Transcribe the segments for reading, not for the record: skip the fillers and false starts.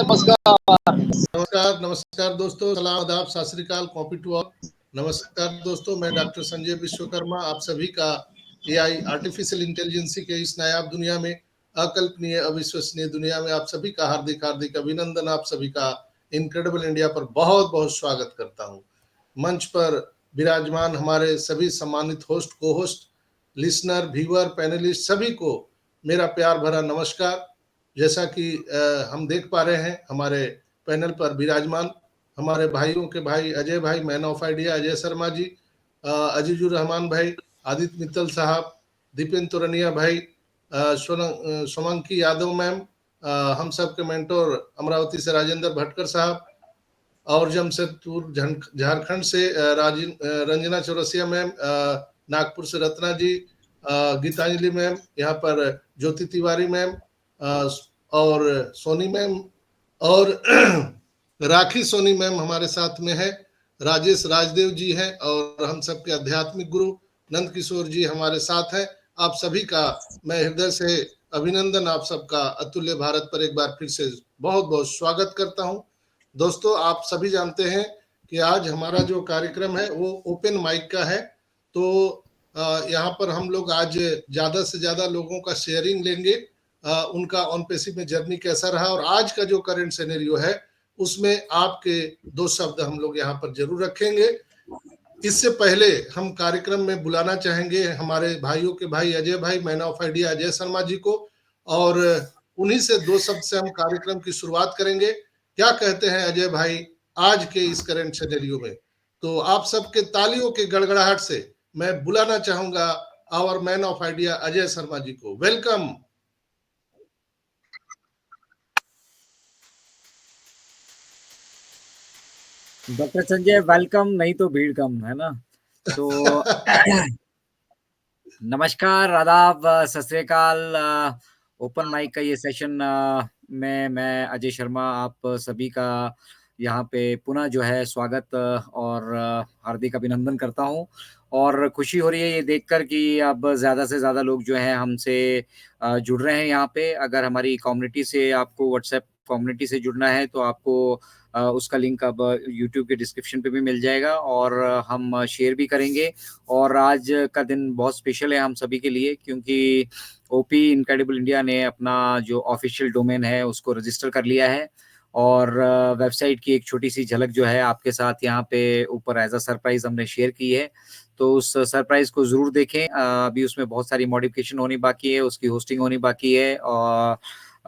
नमस्कार नमस्कार दोस्तों, सलाम आदाब सत श्री अकाल, कॉपी टू ऑल। नमस्कार दोस्तों, मैं डॉक्टर संजय विश्वकर्मा आप सभी का एआई आर्टिफिशियल इंटेलिजेंसी के इस नायाब दुनिया में, अकल्पनीय अविश्वसनीय दुनिया में आप सभी का हार्दिक हार्दिक अभिनंदन। आप सभी का इनक्रेडिबल इंडिया पर बहुत बहुत स्वागत करता हूं। मंच पर विराजमान हमारे सभी सम्मानित होस्ट, को होस्ट, लिसनर, व्यूअर, पैनलिस्ट सभी को मेरा प्यार भरा नमस्कार। जैसा कि हम देख पा रहे हैं, हमारे पैनल पर विराजमान हमारे भाइयों के भाई अजय भाई, man of idea Ajay Sharma ji, Azizur Rahman भाई, आदित्य मित्तल साहब, दीपेंद्र तोरनिया भाई, सोमंकी यादव मैम, हम सब के मेंटोर अमरावती से राजेंद्र भटकर साहब, और जमशेदपुर झारखंड से रंजना चौरसिया मैम, नागपुर से रत्ना जी, गीतांजलि मैम, यहाँ पर ज्योति तिवारी मैम, और सोनी मैम, और राखी सोनी मैम हमारे साथ में है, राजेश राजदेव जी हैं, और हम सबके आध्यात्मिक गुरु नंद किशोर जी हमारे साथ हैं। आप सभी का मैं हृदय से अभिनंदन, आप सबका अतुल्य भारत पर एक बार फिर से बहुत बहुत स्वागत करता हूं। दोस्तों, आप सभी जानते हैं कि आज हमारा जो कार्यक्रम है वो ओपन माइक का है, तो यहाँ पर हम लोग आज ज़्यादा से ज़्यादा लोगों का शेयरिंग लेंगे, उनका ऑन पेसी में जर्नी कैसा रहा, और आज का जो करंट सिनेरियो है उसमें आपके दो शब्द हम लोग यहाँ पर जरूर रखेंगे। इससे पहले हम कार्यक्रम में बुलाना चाहेंगे हमारे भाइयों के भाई अजय भाई, man of idea Ajay Sharma ji को, और उन्हीं से दो शब्द से हम कार्यक्रम की शुरुआत करेंगे। क्या कहते हैं अजय भाई आज के इस करंट सिनेरियो में? तो आप सबके तालियों के गड़गड़ाहट से मैं बुलाना चाहूंगा our man of idea Ajay Sharma ji को। वेलकम। डॉक्टर संजय वेलकम, नहीं तो भीड़ कम, है ना? तो नमस्कार, आदाब, सत श्री अकाल। ओपन माइक का ये सेशन में मैं अजय शर्मा आप सभी का यहाँ पे पुनः जो है स्वागत और हार्दिक अभिनंदन करता हूँ। और खुशी हो रही है ये देखकर कि अब ज़्यादा से ज़्यादा लोग जो हैं हमसे जुड़ रहे हैं यहाँ पे। अगर हमारी कम्युनिटी से आपको व्हाट्सएप कम्युनिटी से जुड़ना है तो आपको उसका लिंक अब यूट्यूब के डिस्क्रिप्शन पे भी मिल जाएगा, और हम शेयर भी करेंगे। और आज का दिन बहुत स्पेशल है हम सभी के लिए, क्योंकि ओपी इनक्रेडिबल इंडिया ने अपना जो ऑफिशियल डोमेन है उसको रजिस्टर कर लिया है, और वेबसाइट की एक छोटी सी झलक जो है आपके साथ यहाँ पे ऊपर एज अ सरप्राइज हमने शेयर की है। तो उस सरप्राइज को जरूर देखें। अभी उसमें बहुत सारी मॉडिफिकेशन होनी बाकी है, उसकी होस्टिंग होनी बाकी है, और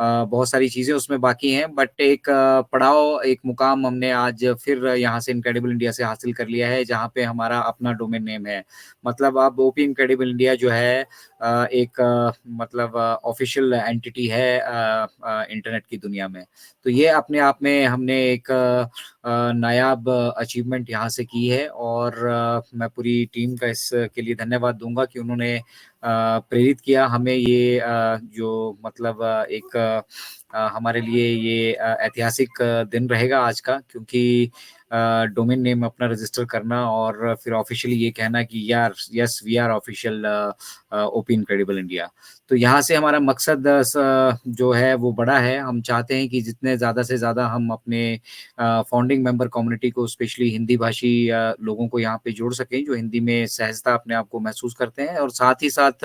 बहुत सारी चीजें उसमें बाकी हैं। बट एक पड़ाव, एक मुकाम हमने आज फिर यहाँ से इनक्रेडिबल इंडिया से हासिल कर लिया है, जहाँ पे हमारा अपना डोमेन नेम है। मतलब अब ओपी इनक्रेडिबल इंडिया जो है एक मतलब ऑफिशियल एंटिटी है इंटरनेट की दुनिया में। तो ये अपने आप में हमने एक नायाब अचीवमेंट यहाँ से की है, और मैं पूरी टीम का इसके लिए धन्यवाद दूंगा कि उन्होंने प्रेरित किया हमें। ये जो मतलब एक हमारे लिए ये ऐतिहासिक दिन रहेगा आज का, क्योंकि डोमेन नेम अपना रजिस्टर करना और फिर ऑफिशियली ये कहना कि यार yes we are official OP incredible India. तो यहाँ से हमारा मकसद जो है वो बड़ा है। हम चाहते हैं कि जितने ज़्यादा से ज़्यादा हम अपने फाउंडिंग मेंबर कम्युनिटी को, स्पेशली हिंदी भाषी लोगों को यहाँ पे जोड़ सकें, जो हिंदी में सहजता अपने आप को महसूस करते हैं। और साथ ही साथ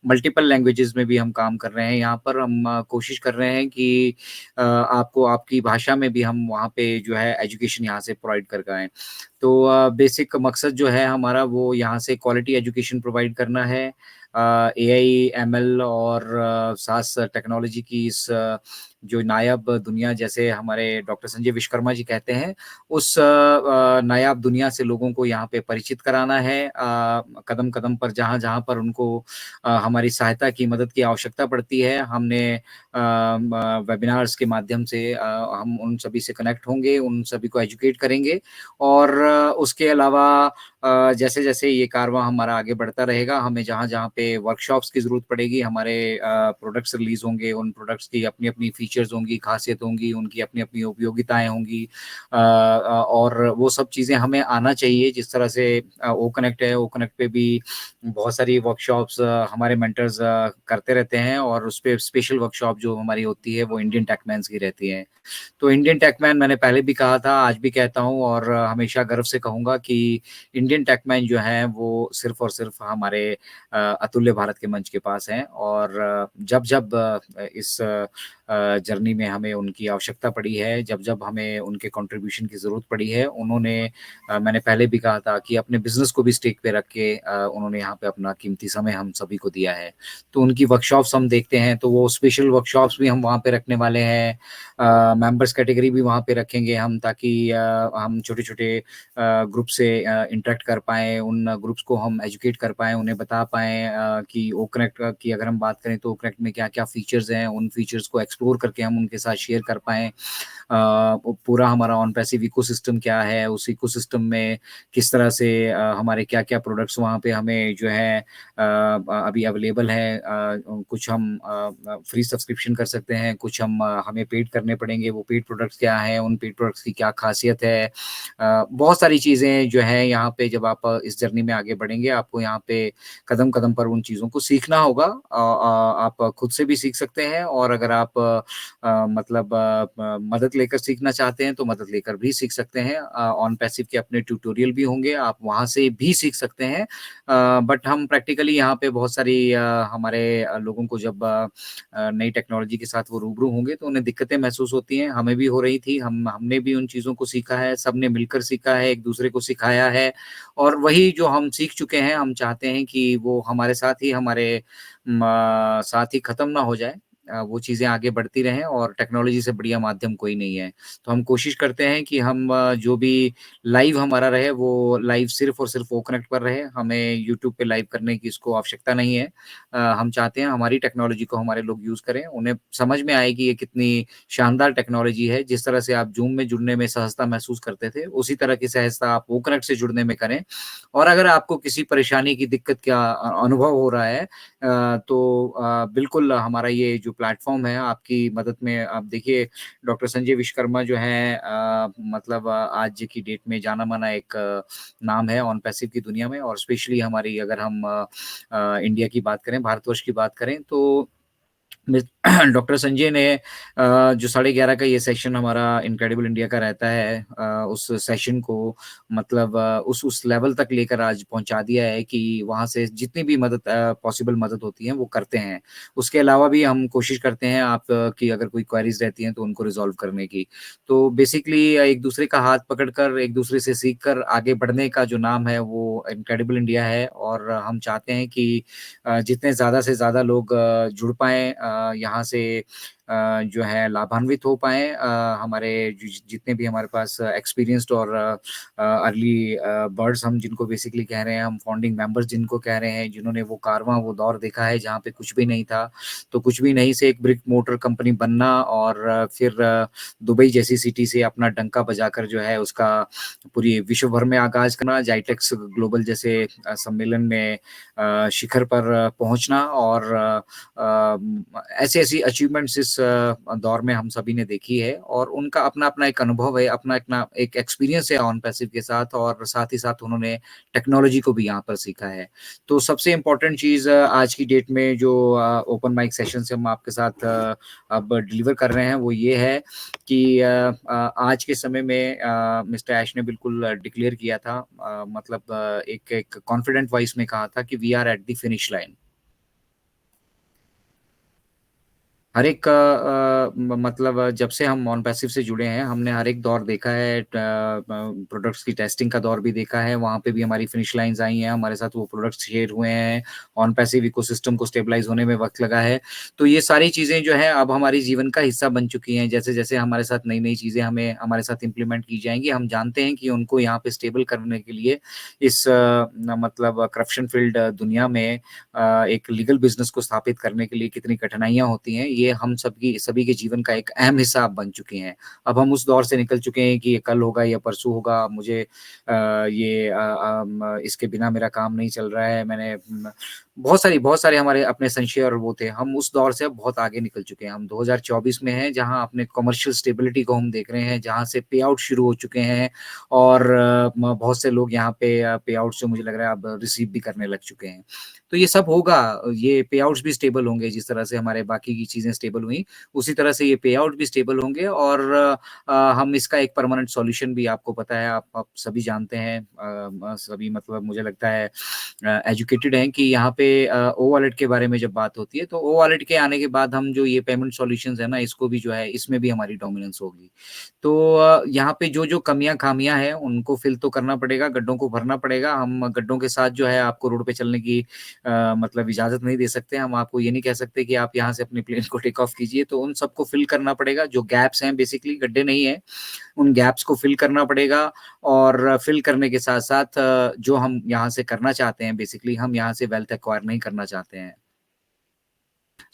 मल्टीपल लैंग्वेजेस में भी हम काम कर रहे हैं। यहाँ पर हम कोशिश कर रहे हैं कि आपको आपकी भाषा में भी हम वहाँ पे जो है एजुकेशन यहाँ से प्रोवाइड कर पाएं। तो बेसिक मकसद जो है हमारा वो यहाँ से क्वालिटी एजुकेशन प्रोवाइड करना है। एआई, एमएल और सास टेक्नोलॉजी की इस जो नायाब दुनिया, जैसे हमारे डॉक्टर संजय विश्वकर्मा जी कहते हैं, उस नायाब दुनिया से लोगों को यहाँ पे परिचित कराना है। कदम कदम पर जहाँ जहाँ पर उनको हमारी सहायता की, मदद की आवश्यकता पड़ती है, हमने वेबिनार्स के माध्यम से हम उन सभी से कनेक्ट होंगे, उन सभी को एजुकेट करेंगे। और उसके अलावा जैसे जैसे ये कारवां हमारा आगे बढ़ता रहेगा, हमें जहाँ जहाँ पे वर्कशॉप्स की जरूरत पड़ेगी, हमारे प्रोडक्ट्स रिलीज होंगे, उन प्रोडक्ट्स की अपनी अपनी फीचर्स होंगी, खासियत होंगी, उनकी अपनी अपनी उपयोगिताएं होंगी, और वो सब चीज़ें हमें आना चाहिए। जिस तरह से ओ कनेक्ट है, ओ कनेक्ट पे भी बहुत सारी वर्कशॉप्स हमारे मेंटर्स करते रहते हैं, और उस पर स्पेशल वर्कशॉप जो हमारी होती है वो इंडियन टेकमैन्स की रहती है। तो इंडियन टेकमैन मैंने पहले भी कहा था, आज भी कहता हूँ, और हमेशा गर्व से कहूंगा कि इंडियन टेकमैन जो है वो सिर्फ और सिर्फ हमारे अतुल्य भारत के मंच के पास हैं। और जब जब इस जर्नी में हमें उनकी आवश्यकता पड़ी है, जब जब हमें उनके कंट्रीब्यूशन की जरूरत पड़ी है, उन्होंने मैंने पहले भी कहा था कि अपने बिजनेस को भी स्टेक पे रख के उन्होंने यहाँ पे अपना कीमती समय हम सभी को दिया है। तो उनकी वर्कशॉप्स हम देखते हैं, तो वो स्पेशल वर्कशॉप्स भी हम वहाँ पे रखने वाले हैं। मेंबर्स कैटेगरी भी वहाँ पे रखेंगे हम, ताकि हम छोटे छोटे ग्रुप से इंटरेक्ट कर पाएँ, उन ग्रुप्स को हम एजुकेट कर पाएँ, उन्हें बता पाएँ कि ओ कनेक्ट की अगर हम बात करें तो ओ कनेक्ट में क्या क्या फीचर्स हैं, उन फीचर्स को एक्सप्लोर करके हम उनके साथ शेयर कर पाएँ। पूरा हमारा ऑन पैसिव इकोसिस्टम क्या है, उस इकोसिस्टम में किस तरह से हमारे क्या क्या प्रोडक्ट्स वहाँ पे हमें जो है अभी अवेलेबल है। कुछ हम फ्री सब्सक्रिप्शन कर सकते हैं, कुछ हम हमें पेड करने पड़ेंगे, वो पेड प्रोडक्ट्स क्या हैं, उन पेड प्रोडक्ट्स की क्या खासियत है। बहुत सारी चीज़ें जो है यहाँ पे, जब आप इस जर्नी में आगे बढ़ेंगे, आपको यहाँ पे कदम कदम पर उन चीज़ों को सीखना होगा। आप खुद से भी सीख सकते हैं, और अगर आप मतलब मदद लेकर सीखना चाहते हैं तो मदद लेकर भी सीख सकते हैं। ऑन पैसिव के अपने ट्यूटोरियल भी होंगे, आप वहाँ से भी सीख सकते हैं। बट हम प्रैक्टिकली यहाँ पे बहुत सारी हमारे लोगों को जब नई टेक्नोलॉजी के साथ वो रूबरू होंगे तो उन्हें दिक्कतें महसूस होती हैं, हमें भी हो रही थी। हमने भी उन चीज़ों को सीखा है, सबने मिलकर सीखा है, एक दूसरे को सिखाया है, और वही जो हम सीख चुके हैं, हम चाहते हैं कि वो हमारे साथ ही साथ ही खत्म ना हो जाए। वो चीज़ें आगे बढ़ती रहें, और टेक्नोलॉजी से बढ़िया माध्यम कोई नहीं है। तो हम कोशिश करते हैं कि हम जो भी लाइव हमारा रहे, वो लाइव सिर्फ़ और सिर्फ़ ओ कनेक्ट पर रहे। हमें यूट्यूब पे लाइव करने की इसको आवश्यकता नहीं है। हम चाहते हैं हमारी टेक्नोलॉजी को हमारे लोग यूज़ करें, उन्हें समझ में आए कि ये कितनी शानदार टेक्नोलॉजी है। जिस तरह से आप ज़ूम में जुड़ने में सहजता महसूस करते थे, उसी तरह की सहजता आप ओ कनेक्ट से जुड़ने में करें। और अगर आपको किसी परेशानी की दिक्कत का अनुभव हो रहा है, तो बिल्कुल हमारा ये जो प्लेटफ़ॉर्म है आपकी मदद में। आप देखिए, डॉक्टर संजय विश्वकर्मा जो हैं, मतलब आज की डेट में जाना-माना एक नाम है ऑन पैसिव की दुनिया में, और स्पेशली हमारी अगर हम इंडिया की बात करें, भारतवर्ष की बात करें, तो मिस डॉक्टर संजय ने जो 11:30 का ये सेशन हमारा इनक्रेडिबल इंडिया का रहता है, उस सेशन को मतलब उस लेवल तक लेकर आज पहुंचा दिया है कि वहाँ से जितनी भी मदद पॉसिबल मदद होती है वो करते हैं। उसके अलावा भी हम कोशिश करते हैं आप की अगर कोई क्वेरीज रहती हैं तो उनको रिजॉल्व करने की। तो बेसिकली एक दूसरे का हाथ पकड़कर, एक दूसरे से सीखकर आगे बढ़ने का जो नाम है वो इनक्रेडिबल इंडिया है, और हम चाहते हैं कि जितने ज़्यादा से ज़्यादा लोग जुड़ पाएँ, यहाँ से जो है लाभान्वित हो पाएँ। हमारे जितने भी हमारे पास एक्सपीरियंस्ड और अर्ली बर्ड्स हम जिनको बेसिकली कह रहे हैं, हम फाउंडिंग मेंबर्स जिनको कह रहे हैं, जिन्होंने वो कारवां, वो दौर देखा है जहाँ पे कुछ भी नहीं था। तो कुछ भी नहीं से एक ब्रिक मोटर कंपनी बनना, और फिर दुबई जैसी सिटी से अपना डंका बजाकर जो है उसका पूरी विश्व भर में आगाज़ करना, जाइटेक्स ग्लोबल जैसे सम्मेलन में शिखर पर पहुँचना, और ऐसी-ऐसी अचीवमेंट्स इस दौर में हम सभी ने देखी है, और उनका अपना-अपना एक अनुभव है, अपना-अपना एक एक्सपीरियंस है ऑन पैसिव के साथ, और साथ ही साथ उन्होंने टेक्नोलॉजी को भी यहाँ पर सीखा है। तो सबसे इम्पोर्टेंट चीज़ आज की डेट में जो ओपन माइक सेशन से हम आपके साथ अब डिलीवर कर रहे हैं, वो ये है कि आज के समय में मिस्टर ऐश ने बिल्कुल डिक्लेयर किया था, मतलब एक एक कॉन्फिडेंट वॉइस में कहा था कि we are at the finish line. हर एक मतलब जब से हम नॉन पैसिव से जुड़े हैं, हमने हर एक दौर देखा है। प्रोडक्ट्स की टेस्टिंग का दौर भी देखा है, वहाँ पे भी हमारी फिनिश लाइन्स आई हैं, हमारे साथ वो प्रोडक्ट्स शेयर हुए हैं, ऑन पैसिव इकोसिस्टम को स्टेबलाइज़ होने में वक़्त लगा है। तो ये सारी चीज़ें जो हैं अब हमारे जीवन का हिस्सा बन चुकी हैं। जैसे-जैसे हमारे साथ नई-नई चीज़ें हमें हमारे साथ इम्प्लीमेंट की जाएँगी, हम जानते हैं कि उनको यहाँ पे स्टेबल करने के लिए इस मतलब करप्शन फ़िल्ड दुनिया में एक लीगल बिज़नेस को स्थापित करने के लिए कितनी कठिनाइयाँ होती हैं। ये हम सभी के जीवन का एक अहम हिस्सा अब बन चुके हैं। अब हम उस दौर से निकल चुके हैं कि ये कल होगा या परसों होगा, मुझे इसके बिना मेरा काम नहीं चल रहा है। मैंने बहुत सारे हमारे अपने संशय और वो थे। हम उस दौर से अब बहुत आगे निकल चुके हैं। हम 2024 में हैं, जहाँ अपने कमर्शियल स्टेबिलिटी को हम देख रहे हैं, जहाँ से पे आउट शुरू हो चुके हैं और बहुत से लोग यहाँ पे पे आउट से मुझे लग रहा है अब रिसीव भी करने लग चुके हैं। तो ये सब होगा, ये पे आउट्स भी स्टेबल होंगे। जिस तरह से हमारे बाकी की चीजें स्टेबल हुई, उसी तरह से ये पे आउट भी स्टेबल होंगे। और हम इसका एक परमानेंट सॉल्यूशन भी, आपको पता है, आप सभी जानते हैं, सभी मतलब मुझे लगता है एजुकेटेड हैं कि यहाँ पे ओ वॉलेट के बारे में जब बात होती है, तो ओ वॉलेट के आने के बाद हम जो ये पेमेंट सॉल्यूशंस है ना, इसको भी जो है, इसमें भी हमारी डोमिनेंस होगी। तो यहाँ पे जो जो कमियां खामियां हैं उनको फिल तो करना पड़ेगा, गड्ढों को भरना पड़ेगा। हम गड्ढों के साथ जो है आपको रोड पे चलने की मतलब इजाजत नहीं दे सकते। हम आपको ये नहीं कह सकते कि आप यहाँ से अपने प्लेन को टेक ऑफ कीजिए। तो उन सबको फिल करना पड़ेगा। जो गैप्स हैं, बेसिकली गड्ढे नहीं है, उन गैप्स को फिल करना पड़ेगा। और फिल करने के साथ साथ जो हम यहाँ से करना चाहते हैं, बेसिकली हम यहाँ से वेल्थ एक्वायर नहीं करना चाहते हैं,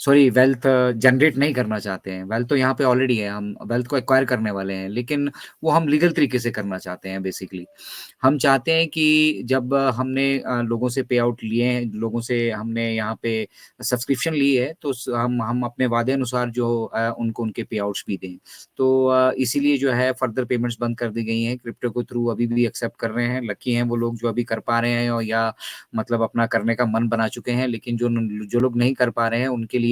सॉरी, वेल्थ जनरेट नहीं करना चाहते हैं। वेल्थ तो यहाँ पे ऑलरेडी है, हम वेल्थ को एक्वायर करने वाले हैं, लेकिन वो हम लीगल तरीके से करना चाहते हैं। बेसिकली हम चाहते हैं कि जब हमने लोगों से पे आउट लिए हैं, लोगों से हमने यहाँ पे सब्सक्रिप्शन ली है, तो हम अपने वादे अनुसार जो उनको उनके पे आउट्स भी दें। तो इसीलिए जो है फर्दर पेमेंट्स बंद कर दी गई हैं। क्रिप्टो के थ्रू अभी भी एक्सेप्ट कर रहे हैं। लकी हैं वो लोग जो अभी कर पा रहे हैं, और या मतलब अपना करने का मन बना चुके हैं। लेकिन जो जो लोग नहीं कर पा रहे हैं, उनके लिए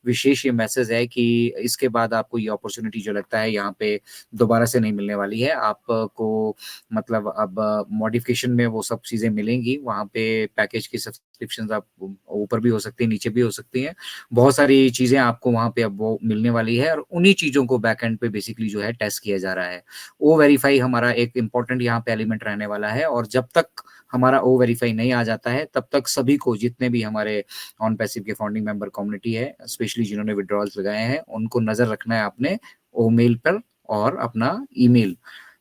विशेष ये मैसेज है कि इसके बाद आपको ये अपॉर्चुनिटी जो लगता है यहाँ पे दोबारा से नहीं मिलने वाली है। आपको मतलब अब मॉडिफिकेशन में वो सब चीजें मिलेंगी। वहाँ पे पैकेज की सब्सक्रिप्शन आप ऊपर भी हो सकती है, नीचे भी हो सकती हैं। बहुत सारी चीजें आपको वहाँ पे अब वो मिलने वाली है, और उन्हीं चीजों को बैक एंड पे बेसिकली जो है टेस्ट किया जा रहा है। ओ वेरीफाई हमारा एक इंपॉर्टेंट यहाँ पे एलिमेंट रहने वाला है। और जब तक हमारा ओ वेरीफाई नहीं आ जाता है, तब तक सभी को, जितने भी हमारे ऑन पैसिव के फाउंडिंग मेंबर कम्युनिटी है, स्पेशली जिन्होंने विड्रॉल्स लगाए हैं, उनको नजर रखना है अपने ओ मेल पर, और अपना ईमेल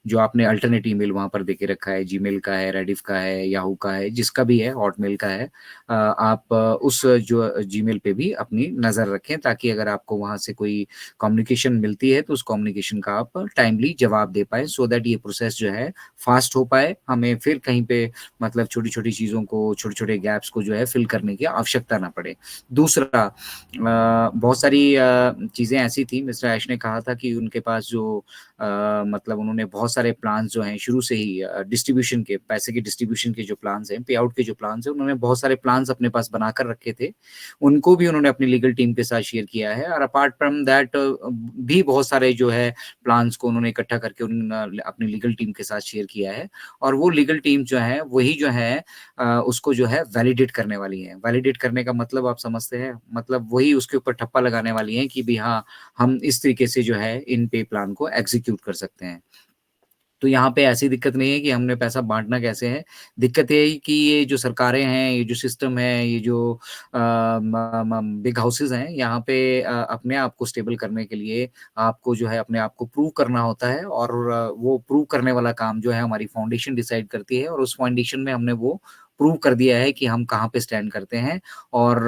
जो आपने अल्टरनेट ईमेल वहां पर देके रखा है, जीमेल का है, रेडिफ का है, याहू का है, जिसका भी है, हॉटमेल का है, आप उस जो जीमेल पे भी अपनी नजर रखें, ताकि अगर आपको वहां से कोई कम्युनिकेशन मिलती है तो उस कम्युनिकेशन का आप टाइमली जवाब दे पाए, सो दैट ये प्रोसेस जो है फास्ट हो पाए। हमें फिर कहीं पे मतलब छोटी छोटी चीजों को, छोटे छोटे गैप्स को जो है फिल करने की आवश्यकता ना पड़े। दूसरा, बहुत सारी चीजें ऐसी थी, मिस्टर ऐश ने कहा था कि उनके पास जो मतलब उन्होंने बहुत सारे प्लान्स जो हैं शुरू से ही, डिस्ट्रीब्यूशन के, पैसे के डिस्ट्रीब्यूशन के जो प्लान्स हैं, पे आउट के जो प्लान्स हैं, उन्होंने बहुत सारे प्लान्स अपने पास बनाकर रखे थे। उनको भी उन्होंने अपनी लीगल टीम के साथ शेयर किया है। और अपार्ट फ्रॉम दैट भी बहुत सारे जो है प्लान्स को उन्होंने इकट्ठा करके अपनी लीगल टीम के साथ शेयर किया है। और वो लीगल टीम जो है, वही जो है उसको जो है वैलिडेट करने वाली है। वैलिडेट करने का मतलब आप समझते हैं, मतलब वही उसके ऊपर ठप्पा लगाने वाली है कि भी हाँ, हम इस तरीके से जो है इन पे प्लान को एग्जीक्यूट कर सकते हैं। तो यहाँ पे ऐसी दिक्कत नहीं है कि हमने पैसा बांटना कैसे है। दिक्कत ये है कि ये जो सरकारें हैं, ये जो सिस्टम है, ये जो बिग हाउसेज हैं, यहाँ पे अपने आप को स्टेबल करने के लिए आपको जो है अपने आप को प्रूव करना होता है। और वो प्रूव करने वाला काम जो है हमारी फाउंडेशन डिसाइड करती है। और उस फाउंडेशन में हमने वो प्रूव कर दिया है कि हम कहाँ पे स्टैंड करते हैं। और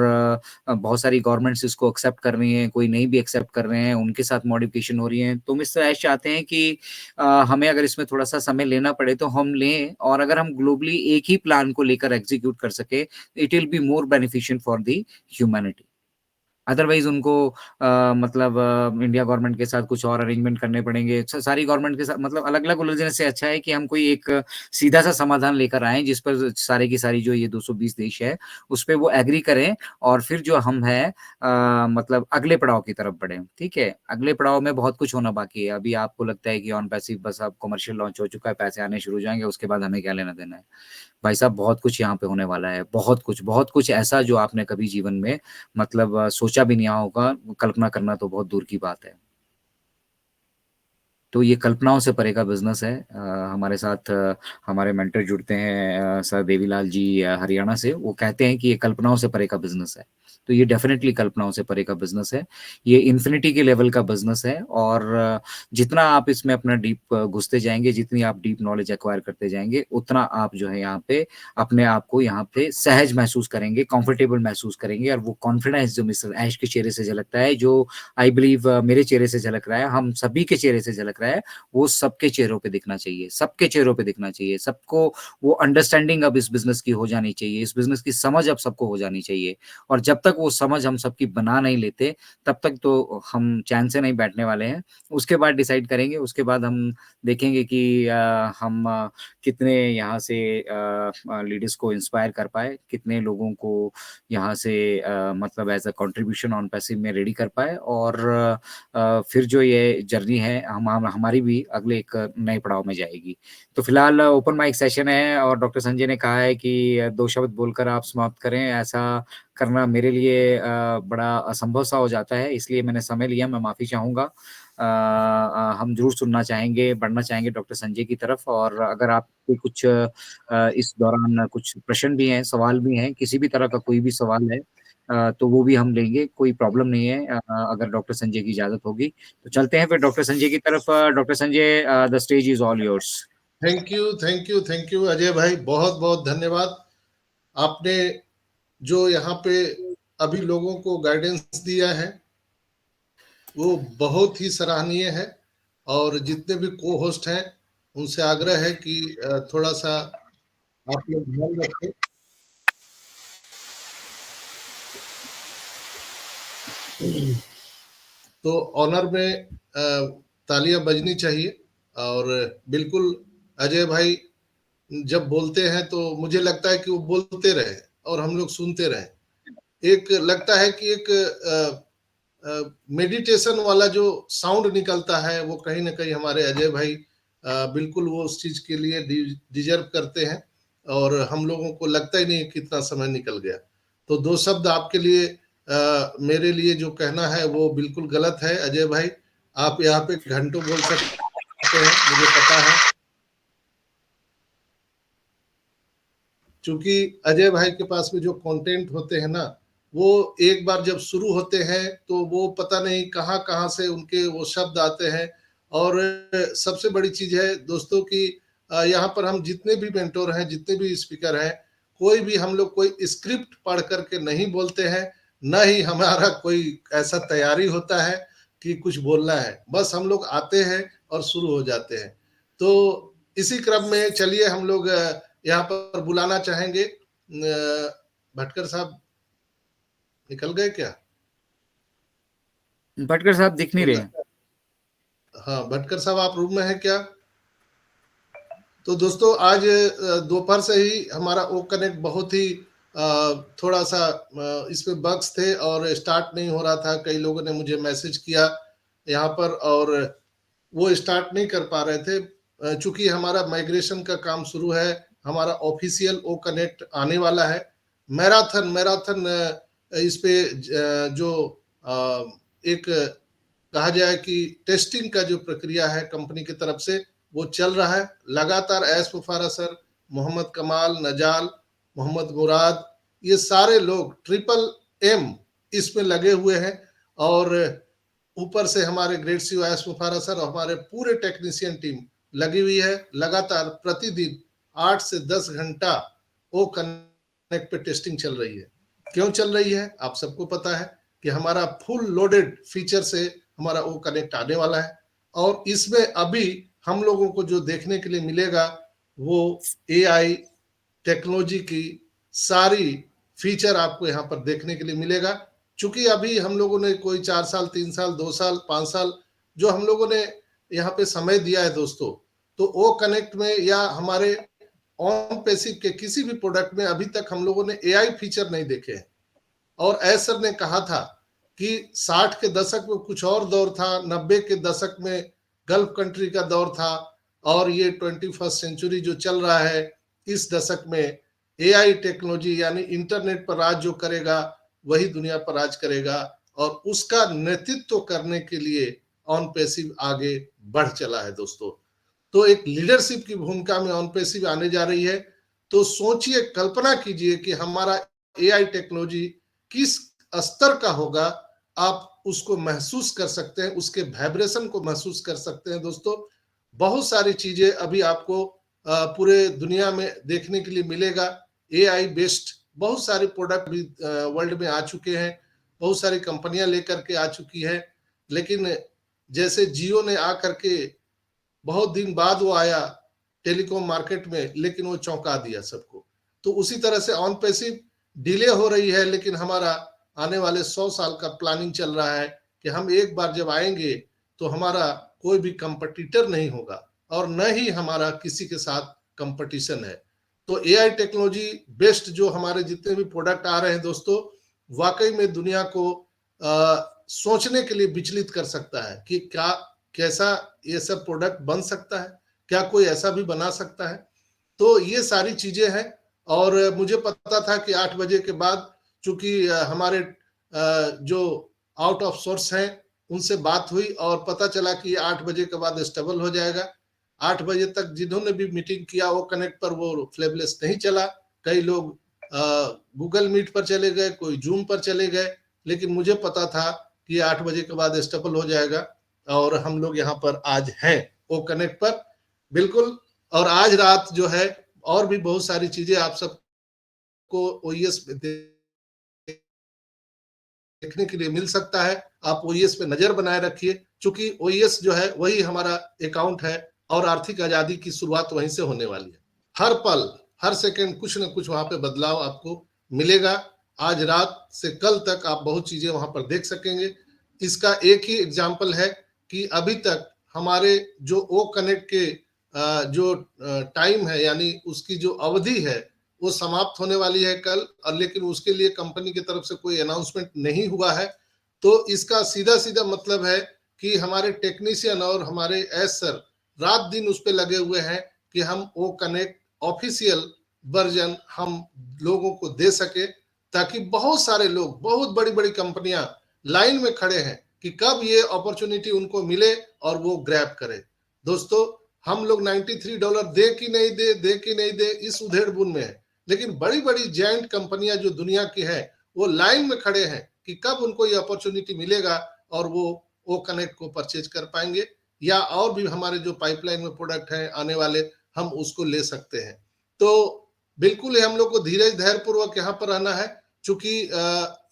बहुत सारी गवर्नमेंट्स इसको एक्सेप्ट कर रही हैं, कोई नहीं भी एक्सेप्ट कर रहे हैं, उनके साथ मॉडिफिकेशन हो रही है। तो मिस्टर ऐश चाहते हैं कि हमें अगर इसमें थोड़ा सा समय लेना पड़े तो हम लें, और अगर हम ग्लोबली एक ही प्लान को लेकर एग्जीक्यूट कर सके, it will be more beneficial for the humanity. Otherwise उनको मतलब इंडिया गवर्नमेंट के साथ कुछ और अरेंजमेंट करने पड़ेंगे, सारी गवर्नमेंट के साथ मतलब अलग अलग उलझने से अच्छा है कि हम कोई एक सीधा सा समाधान लेकर आए, जिस पर सारे की सारी जो ये 220 देश है उस पर वो एग्री करें। और फिर जो हम है मतलब अगले पड़ाव की तरफ बढ़े। ठीक है, अगले पड़ाव में बहुत कुछ होना बाकी है। अभी आपको लगता है कि ऑन पैसिव बस अब कमर्शियल लॉन्च हो चुका है, पैसे आने शुरू हो जाएंगे, उसके बाद हमें क्या लेना देना है। भाई साहब, बहुत कुछ यहाँ पे होने वाला है, बहुत कुछ ऐसा जो आपने कभी जीवन में मतलब सोचा भी नहीं होगा। कल्पना करना तो बहुत दूर की बात है। तो ये कल्पनाओं से परे का बिजनेस है। हमारे साथ हमारे मेंटर जुड़ते हैं सर देवीलाल जी हरियाणा से, वो कहते हैं कि ये कल्पनाओं से परे का बिजनेस है। तो ये डेफिनेटली कल्पनाओं से परे का बिजनेस है, ये इन्फिनिटी के लेवल का बिजनेस है। और जितना आप इसमें अपना डीप घुसते जाएंगे, जितनी आप डीप नॉलेज एक्वायर करते जाएंगे, उतना आप जो है यहाँ पे अपने आप को यहाँ पे सहज महसूस करेंगे, कंफर्टेबल महसूस करेंगे। और वो कॉन्फिडेंस जो मिस्टर ऐश के चेहरे से झलकता है, जो आई बिलीव मेरे चेहरे से झलक रहा है, हम सभी के चेहरे से झलक रहा है, वो सबके चेहरों पे दिखना चाहिए, सबके चेहरों पे दिखना चाहिए। सबको वो अंडरस्टैंडिंग अब इस बिजनेस की हो जानी चाहिए, इस बिजनेस की समझ अब सबको हो जानी चाहिए। और जब तक वो समझ हम सबकी बना नहीं लेते, तब तक तो हम चैन से नहीं बैठने वाले हैं। उसके बाद डिसाइड करेंगे, उसके बाद हम देखेंगे कि हम कितने यहाँ से लीडर्स को इंस्पायर कर पाए, कितने लोगों को यहाँ से मतलब as a contribution on passive में रेडी कर पाए। और फिर जो ये जर्नी है हमारी भी अगले एक नए पड़ाव में जाएगी। तो फिलहाल ओपन माइक सेशन है और डॉक्टर संजय ने कहा है कि 2 शब्द बोलकर आप समाप्त करें। ऐसा करना मेरे लिए बड़ा असंभव सा हो जाता है, इसलिए मैंने समय लिया, मैं माफी चाहूंगा। हम जरूर सुनना चाहेंगे, बढ़ना चाहेंगे डॉक्टर संजय की तरफ। और अगर आपके कुछ इस दौरान कुछ प्रश्न भी हैं, सवाल भी हैं, किसी भी तरह का कोई भी सवाल है, तो वो भी हम लेंगे, कोई प्रॉब्लम नहीं है, अगर डॉक्टर संजय की इजाजत होगी। तो चलते हैं फिर डॉक्टर संजय की तरफ। Doctor Sanjay, the stage is all yours. Thank you, thank you, thank you Ajay भाई, बहुत बहुत धन्यवाद। आपने जो यहाँ पे अभी लोगों को गाइडेंस दिया है वो बहुत ही सराहनीय है। और जितने भी को होस्ट हैं उनसे आग्रह है कि थोड़ा सा आप लोग ध्यान रखें। तो ऑनर में तालियां बजनी चाहिए। और बिल्कुल अजय भाई जब बोलते हैं तो मुझे लगता है कि वो बोलते रहे और हम लोग सुनते रहे। एक लगता है कि एक मेडिटेशन वाला जो साउंड निकलता है वो कहीं ना कहीं हमारे अजय भाई बिल्कुल वो उस चीज के लिए डिजर्व करते हैं। और हम लोगों को लगता ही नहीं कितना समय निकल गया। तो 2 शब्द आपके लिए मेरे लिए जो कहना है वो बिल्कुल गलत है अजय भाई। आप यहाँ पे घंटों बोल सकते हैं, मुझे पता है। क्योंकि अजय भाई के पास में जो कंटेंट होते हैं ना, वो एक बार जब शुरू होते हैं तो वो पता नहीं कहाँ कहाँ से उनके वो शब्द आते हैं। और सबसे बड़ी चीज है दोस्तों कि यहाँ पर हम जितने भी मेंटोर हैं, जितने भी स्पीकर हैं, कोई भी हम लोग कोई स्क्रिप्ट पढ़ करके नहीं बोलते हैं। न ही हमारा कोई ऐसा तैयारी होता है कि कुछ बोलना है, बस हम लोग आते हैं और शुरू हो जाते हैं। तो इसी क्रम में चलिए हम लोग यहाँ पर बुलाना चाहेंगे। भटकर साहब निकल गए क्या? भटकर साहब दिख नहीं रहे। हाँ, भटकर साहब आप रूम में हैं क्या? तो दोस्तों आज दोपहर से ही हमारा ओ कनेक्ट बहुत ही थोड़ा सा इसमें बग्स थे और स्टार्ट नहीं हो रहा था। कई लोगों ने मुझे मैसेज किया यहाँ पर और वो स्टार्ट नहीं कर पा रहे थे। चूंकि हमारा माइग्रेशन का काम शुरू है, हमारा ऑफिशियल ओ कनेक्ट आने वाला है। मैराथन मैराथन इस पे जो एक कहा जाए कि टेस्टिंग का जो प्रक्रिया है कंपनी की तरफ से वो चल रहा है लगातार। एस मुफारा सर, मोहम्मद कमाल, नजाल, मोहम्मद मुराद, ये सारे लोग ट्रिपल एम इसमें लगे हुए हैं। और ऊपर से हमारे ग्रेट सी एस मुफारा सर और हमारे पूरे टेक्नीशियन टीम लगी हुई है लगातार। प्रतिदिन 8 से 10 घंटा ओ कनेक्ट पे टेस्टिंग चल रही है। क्यों चल रही है आप सबको पता है कि हमारा फुल लोडेड फीचर से हमारा वो कनेक्ट आने वाला है। और इसमें अभी हम लोगों को जो देखने के लिए मिलेगा वो एआई टेक्नोलॉजी की सारी फीचर आपको यहाँ पर देखने के लिए मिलेगा। चूंकि अभी हम लोगों ने कोई 4 साल, 3 साल, 2 साल, 5 साल जो हम लोगों ने यहाँ पे समय दिया है दोस्तों, तो ओ कनेक्ट में या हमारे ऑन पैसिव के किसी भी प्रोडक्ट में अभी तक हम लोगों ने एआई फीचर नहीं देखे हैं। और एस सर ने कहा था कि 60 के दशक में कुछ और दौर था, 90 के दशक में गल्फ कंट्री का दौर था, और ये 21st सेंचुरी जो चल रहा है इस दशक में एआई टेक्नोलॉजी यानी इंटरनेट पर राज जो करेगा वही दुनिया पर राज करेगा। और उसका नेतृत्व करने के लिए ऑन पैसिव आगे बढ़ चला है दोस्तों। तो एक लीडरशिप की भूमिका में ऑन पैसिव आने जा रही है। तो सोचिए, कल्पना कीजिए कि हमारा एआई टेक्नोलॉजी किस स्तर का होगा, आप उसको महसूस कर सकते हैं, उसके वाइब्रेशन को महसूस कर सकते हैं दोस्तों। बहुत सारी चीजें अभी आपको पूरे दुनिया में देखने के लिए मिलेगा। एआई बेस्ड बहुत सारे प्रोडक्ट भी वर्ल्ड में आ चुके हैं, बहुत सारी कंपनियां लेकर के आ चुकी है। लेकिन जैसे जियो ने आकर के बहुत दिन बाद वो आया टेलीकॉम मार्केट में, लेकिन वो चौंका दिया सबको। तो उसी तरह से ऑन पैसिव डिले हो रही है, लेकिन हमारा आने वाले 100 साल का प्लानिंग चल रहा है कि हम एक बार जब आएंगे तो हमारा कोई भी कंपटीटर नहीं होगा और न ही हमारा किसी के साथ कंपटीशन है। तो एआई टेक्नोलॉजी बेस्ड जो हमारे जितने भी प्रोडक्ट आ रहे हैं दोस्तों, वाकई में दुनिया को सोचने के लिए विचलित कर सकता है कि क्या कैसा ये सब प्रोडक्ट बन सकता है, क्या कोई ऐसा भी बना सकता है। तो ये सारी चीजें हैं। और मुझे पता था कि 8 बजे के बाद, चूंकि हमारे जो आउट ऑफ सोर्स हैं उनसे बात हुई और पता चला कि 8 बजे के बाद स्टेबल हो जाएगा। 8 बजे तक जिन्होंने भी मीटिंग किया वो कनेक्ट पर वो फ्लेवलेस नहीं चला। कई लोग गूगल मीट पर चले गए, कोई जूम पर चले गए, लेकिन मुझे पता था कि 8 बजे के बाद स्टेबल हो जाएगा। और हम लोग यहाँ पर आज हैं ओ कनेक्ट पर बिल्कुल। और आज रात जो है और भी बहुत सारी चीजें आप सबको ओईएस पे देखने के लिए मिल सकता है। आप ओईएस पे नजर बनाए रखिए, चूंकि ओईएस जो है वही हमारा अकाउंट है और आर्थिक आजादी की शुरुआत वहीं से होने वाली है। हर पल हर सेकंड कुछ न कुछ वहां पे बदलाव आपको मिलेगा। आज रात से कल तक आप बहुत चीजें वहां पर देख सकेंगे। इसका एक ही एग्जाम्पल है कि अभी तक हमारे जो ओ कनेक्ट के जो टाइम है, यानी उसकी जो अवधि है, वो समाप्त होने वाली है कल। और लेकिन उसके लिए कंपनी की तरफ से कोई अनाउंसमेंट नहीं हुआ है। तो इसका सीधा सीधा मतलब है कि हमारे टेक्नीशियन और हमारे एस सर रात दिन उस पर लगे हुए हैं कि हम ओ कनेक्ट ऑफिशियल वर्जन हम लोगों को दे सके, ताकि बहुत सारे लोग, बहुत बड़ी बड़ी कंपनियां लाइन में खड़े हैं कि कब ये अपॉर्चुनिटी उनको मिले और वो ग्रैब करें। दोस्तों, हम लोग $93 दे कि नहीं दे इस उधेड़-बुन में है, लेकिन बड़ी बड़ी जायंट कंपनियां जो दुनिया की है वो लाइन में खड़े हैं कि कब उनको ये अपॉर्चुनिटी मिलेगा और वो ओ कनेक्ट को परचेज कर पाएंगे, या और भी हमारे जो पाइपलाइन में प्रोडक्ट हैं आने वाले, हम उसको ले सकते हैं। तो बिल्कुल हम लोग को धीरज धैर्य पूर्वक यहाँ पर रहना है, चूंकि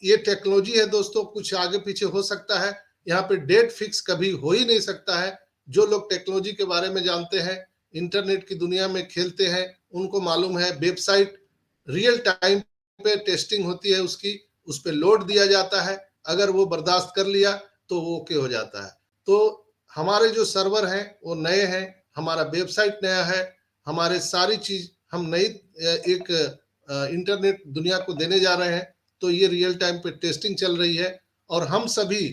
ये टेक्नोलॉजी है दोस्तों, कुछ आगे पीछे हो सकता है। यहाँ पे डेट फिक्स कभी हो ही नहीं सकता है। जो लोग टेक्नोलॉजी के बारे में जानते हैं, इंटरनेट की दुनिया में खेलते हैं, उनको मालूम है वेबसाइट रियल टाइम पे टेस्टिंग होती है, उसकी उस पर लोड दिया जाता है। अगर वो बर्दाश्त कर लिया तो वो ओके हो जाता है। तो हमारे जो सर्वर हैं वो नए हैं, हमारा वेबसाइट नया है, हमारे सारी चीज हम नई एक इंटरनेट दुनिया को देने जा रहे हैं। तो ये रियल टाइम पे टेस्टिंग चल रही है और हम सभी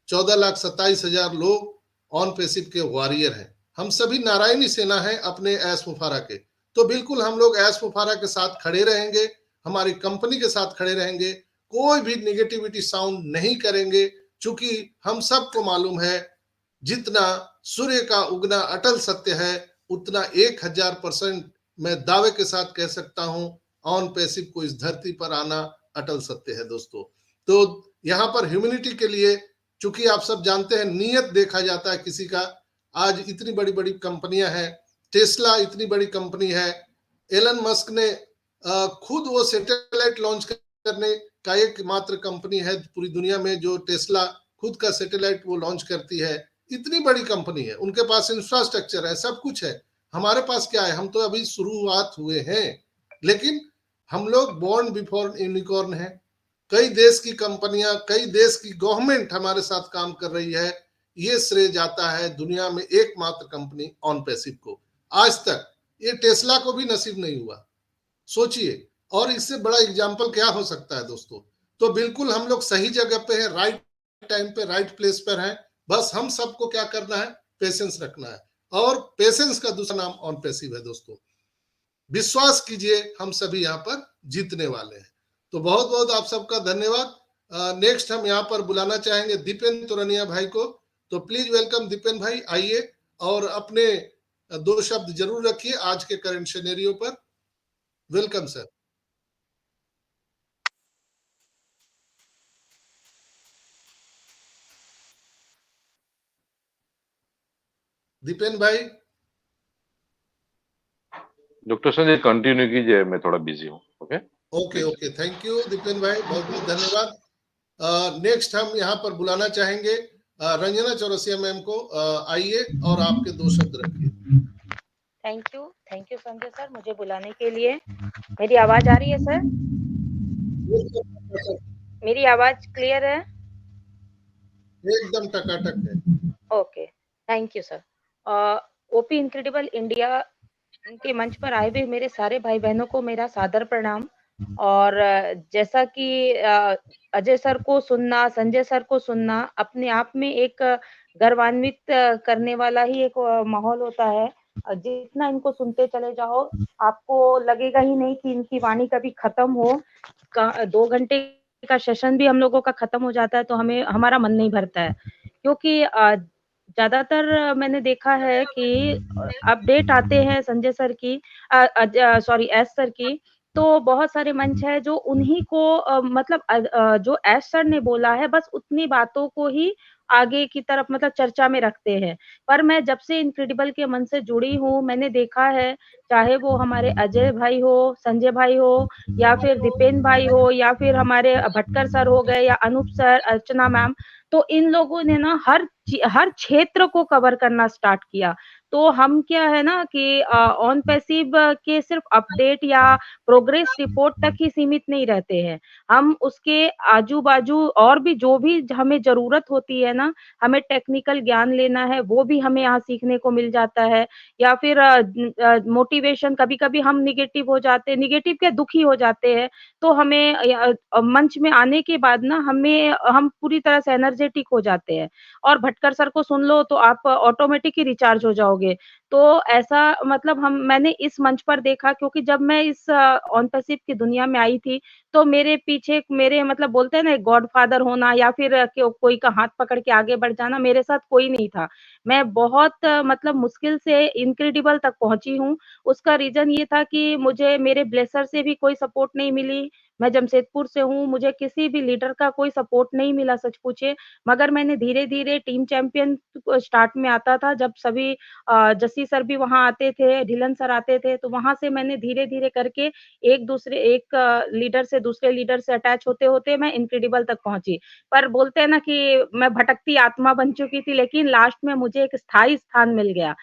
14,27,000 लोग ऑन पैसिव के वॉरियर हैं। हम सभी नारायणी सेना है अपने ऐश मुफारा के। तो बिल्कुल हम लोग ऐश मुफारा के साथ खड़े रहेंगे, हमारी कंपनी के साथ खड़े रहेंगे, कोई भी निगेटिविटी साउंड नहीं करेंगे, क्योंकि हम सबको मालूम है जितना सूर्य का उगना अटल सत्य है, उतना 1000% मैं दावे के साथ कह सकता हूं ऑन पैसिव को इस धरती पर आना अटल सत्य है दोस्तों। तो यहाँ पर ह्यूमैनिटी के लिए, चूंकि आप सब जानते हैं नियत देखा जाता है किसी का। आज इतनी बड़ी बड़ी कंपनियां हैं, टेस्ला इतनी बड़ी कंपनी है, एलन मस्क ने खुद वो सैटेलाइट लॉन्च करने का एकमात्र कंपनी है पूरी दुनिया में जो टेस्ला खुद का सैटेलाइट वो लॉन्च करती है। इतनी बड़ी कंपनी है, उनके पास इंफ्रास्ट्रक्चर है, सब कुछ है। हमारे पास क्या है, हम तो अभी शुरुआत हुए हैं, लेकिन हम लोग बॉर्न बिफोर यूनिकॉर्न है। कई देश की कंपनियां, कई देश की गवर्नमेंट हमारे साथ काम कर रही है। ये श्रेय जाता है दुनिया में एकमात्र कंपनी ऑन पैसिव को। आज तक ये टेस्ला को भी नसीब नहीं हुआ, सोचिए। और इससे बड़ा एग्जाम्पल क्या हो सकता है दोस्तों। तो बिल्कुल हम लोग सही जगह पे हैं, राइट टाइम पे राइट प्लेस पर हैं। बस हम सबको क्या करना है, पेशेंस रखना है। और पेशेंस का दूसरा नाम ऑन पैसिव है दोस्तों। विश्वास कीजिए, हम सभी यहाँ पर जीतने वाले हैं। तो बहुत बहुत आप सबका धन्यवाद। नेक्स्ट हम यहाँ पर बुलाना चाहेंगे दीपेंद्र तोरनिया भाई को, तो प्लीज वेलकम दीपेन भाई, आइए और अपने 2 शब्द जरूर रखिए आज के करंट सिनेरियो पर। Welcome sir. दीपेन भाई। डॉक्टर संजय कंटिन्यू कीजिए, मैं थोड़ा बिजी हूँ। Okay okay okay, thank you Deepen भाई, बहुत बहुत धन्यवाद। नेक्स्ट हम यहाँ पर बुलाना चाहेंगे रंजना चौरसिया मैम को। आइए और आपके 2 शब्द रखिए। थैंक यू संजय सर, मुझे बुलाने के लिए। मेरी आवाज आ रही है सर? मेरी आवाज क्लियर है? एकदम टकाटक है। Okay, thank you sir. OP incredible India के मंच पर आए हुए मेरे सारे भाई बहनों को मेरा सादर प्रणाम। और जैसा कि अजय सर को सुनना, संजय सर को सुनना अपने आप में एक गर्वान्वित करने वाला ही एक माहौल होता है। जितना इनको सुनते चले जाओ, आपको लगेगा ही नहीं कि इनकी वाणी कभी खत्म हो। 2 घंटे का सेशन भी हम लोगों का खत्म हो जाता है तो हमें हमारा मन नहीं भरता है। क्योंकि ज़्यादातर मैंने देखा है कि अपडेट आते हैं संजय सर की, सॉरी एस सर की, तो बहुत सारे मंच है जो उन्हीं को मतलब जो एस सर ने बोला है बस उतनी बातों को ही आगे की तरफ मतलब चर्चा में रखते हैं। पर मैं जब से इनक्रेडिबल के मंच से जुड़ी हूँ, मैंने देखा है, चाहे वो हमारे अजय भाई हो, संजय भाई हो या फिर दीपेन भाई हो या फिर हमारे भटकर सर हो गए या अनूप सर, अर्चना मैम, तो इन लोगों ने ना हर क्षेत्र को कवर करना स्टार्ट किया। तो हम क्या है ना कि ऑन पैसिव के सिर्फ अपडेट या प्रोग्रेस रिपोर्ट तक ही सीमित नहीं रहते हैं। हम उसके आजू-बाजू और भी जो भी हमें ज़रूरत होती है ना, हमें टेक्निकल ज्ञान लेना है, वो भी हमें यहाँ सीखने को मिल जाता है। या फिर मोटिवेशन, कभी-कभी हम नेगेटिव हो जाते हैं, नेगेटिव क्या दुखी हो जाते हैं, तो हमें मंच में आने के बाद ना हम पूरी तरह से एनर्जेटिक हो जाते हैं। और भटकर सर को सुन लो तो आप ऑटोमेटिक ही रिचार्ज हो जाओगे। तो ऐसा मतलब मैंने इस मंच पर देखा, क्योंकि जब मैं इस ऑन पैसिव की दुनिया में आई थी, तो मेरे पीछे मेरे मतलब बोलते हैं ना गॉडफादर होना या फिर कोई का हाथ पकड़ के आगे बढ़ जाना, मेरे साथ कोई नहीं था। मैं बहुत मतलब मुश्किल से इनक्रेडिबल तक पहुँची हूँ। उसका रीज़न ये था कि मुझे मेरे ब्लेसर से भी कोई सपोर्ट नहीं मिली। मैं जमशेदपुर से हूँ, मुझे किसी भी लीडर का कोई सपोर्ट नहीं मिला सच पूछे। मगर मैंने धीरे-धीरे टीम चैंपियन स्टार्ट में आता था, जब सभी जस्सी सर भी वहाँ आते थे, ढिलन सर आते थे, तो वहाँ से मैंने धीरे-धीरे करके एक लीडर से दूसरे लीडर से अटैच होते-होते मैं इनक्रेडिबल तक पहुँची। पर बोलते हैं ना कि मैं भटकती आत्मा बन चुकी थी, लेकिन लास्ट में मुझे एक स्थायी स्थान मिल गया।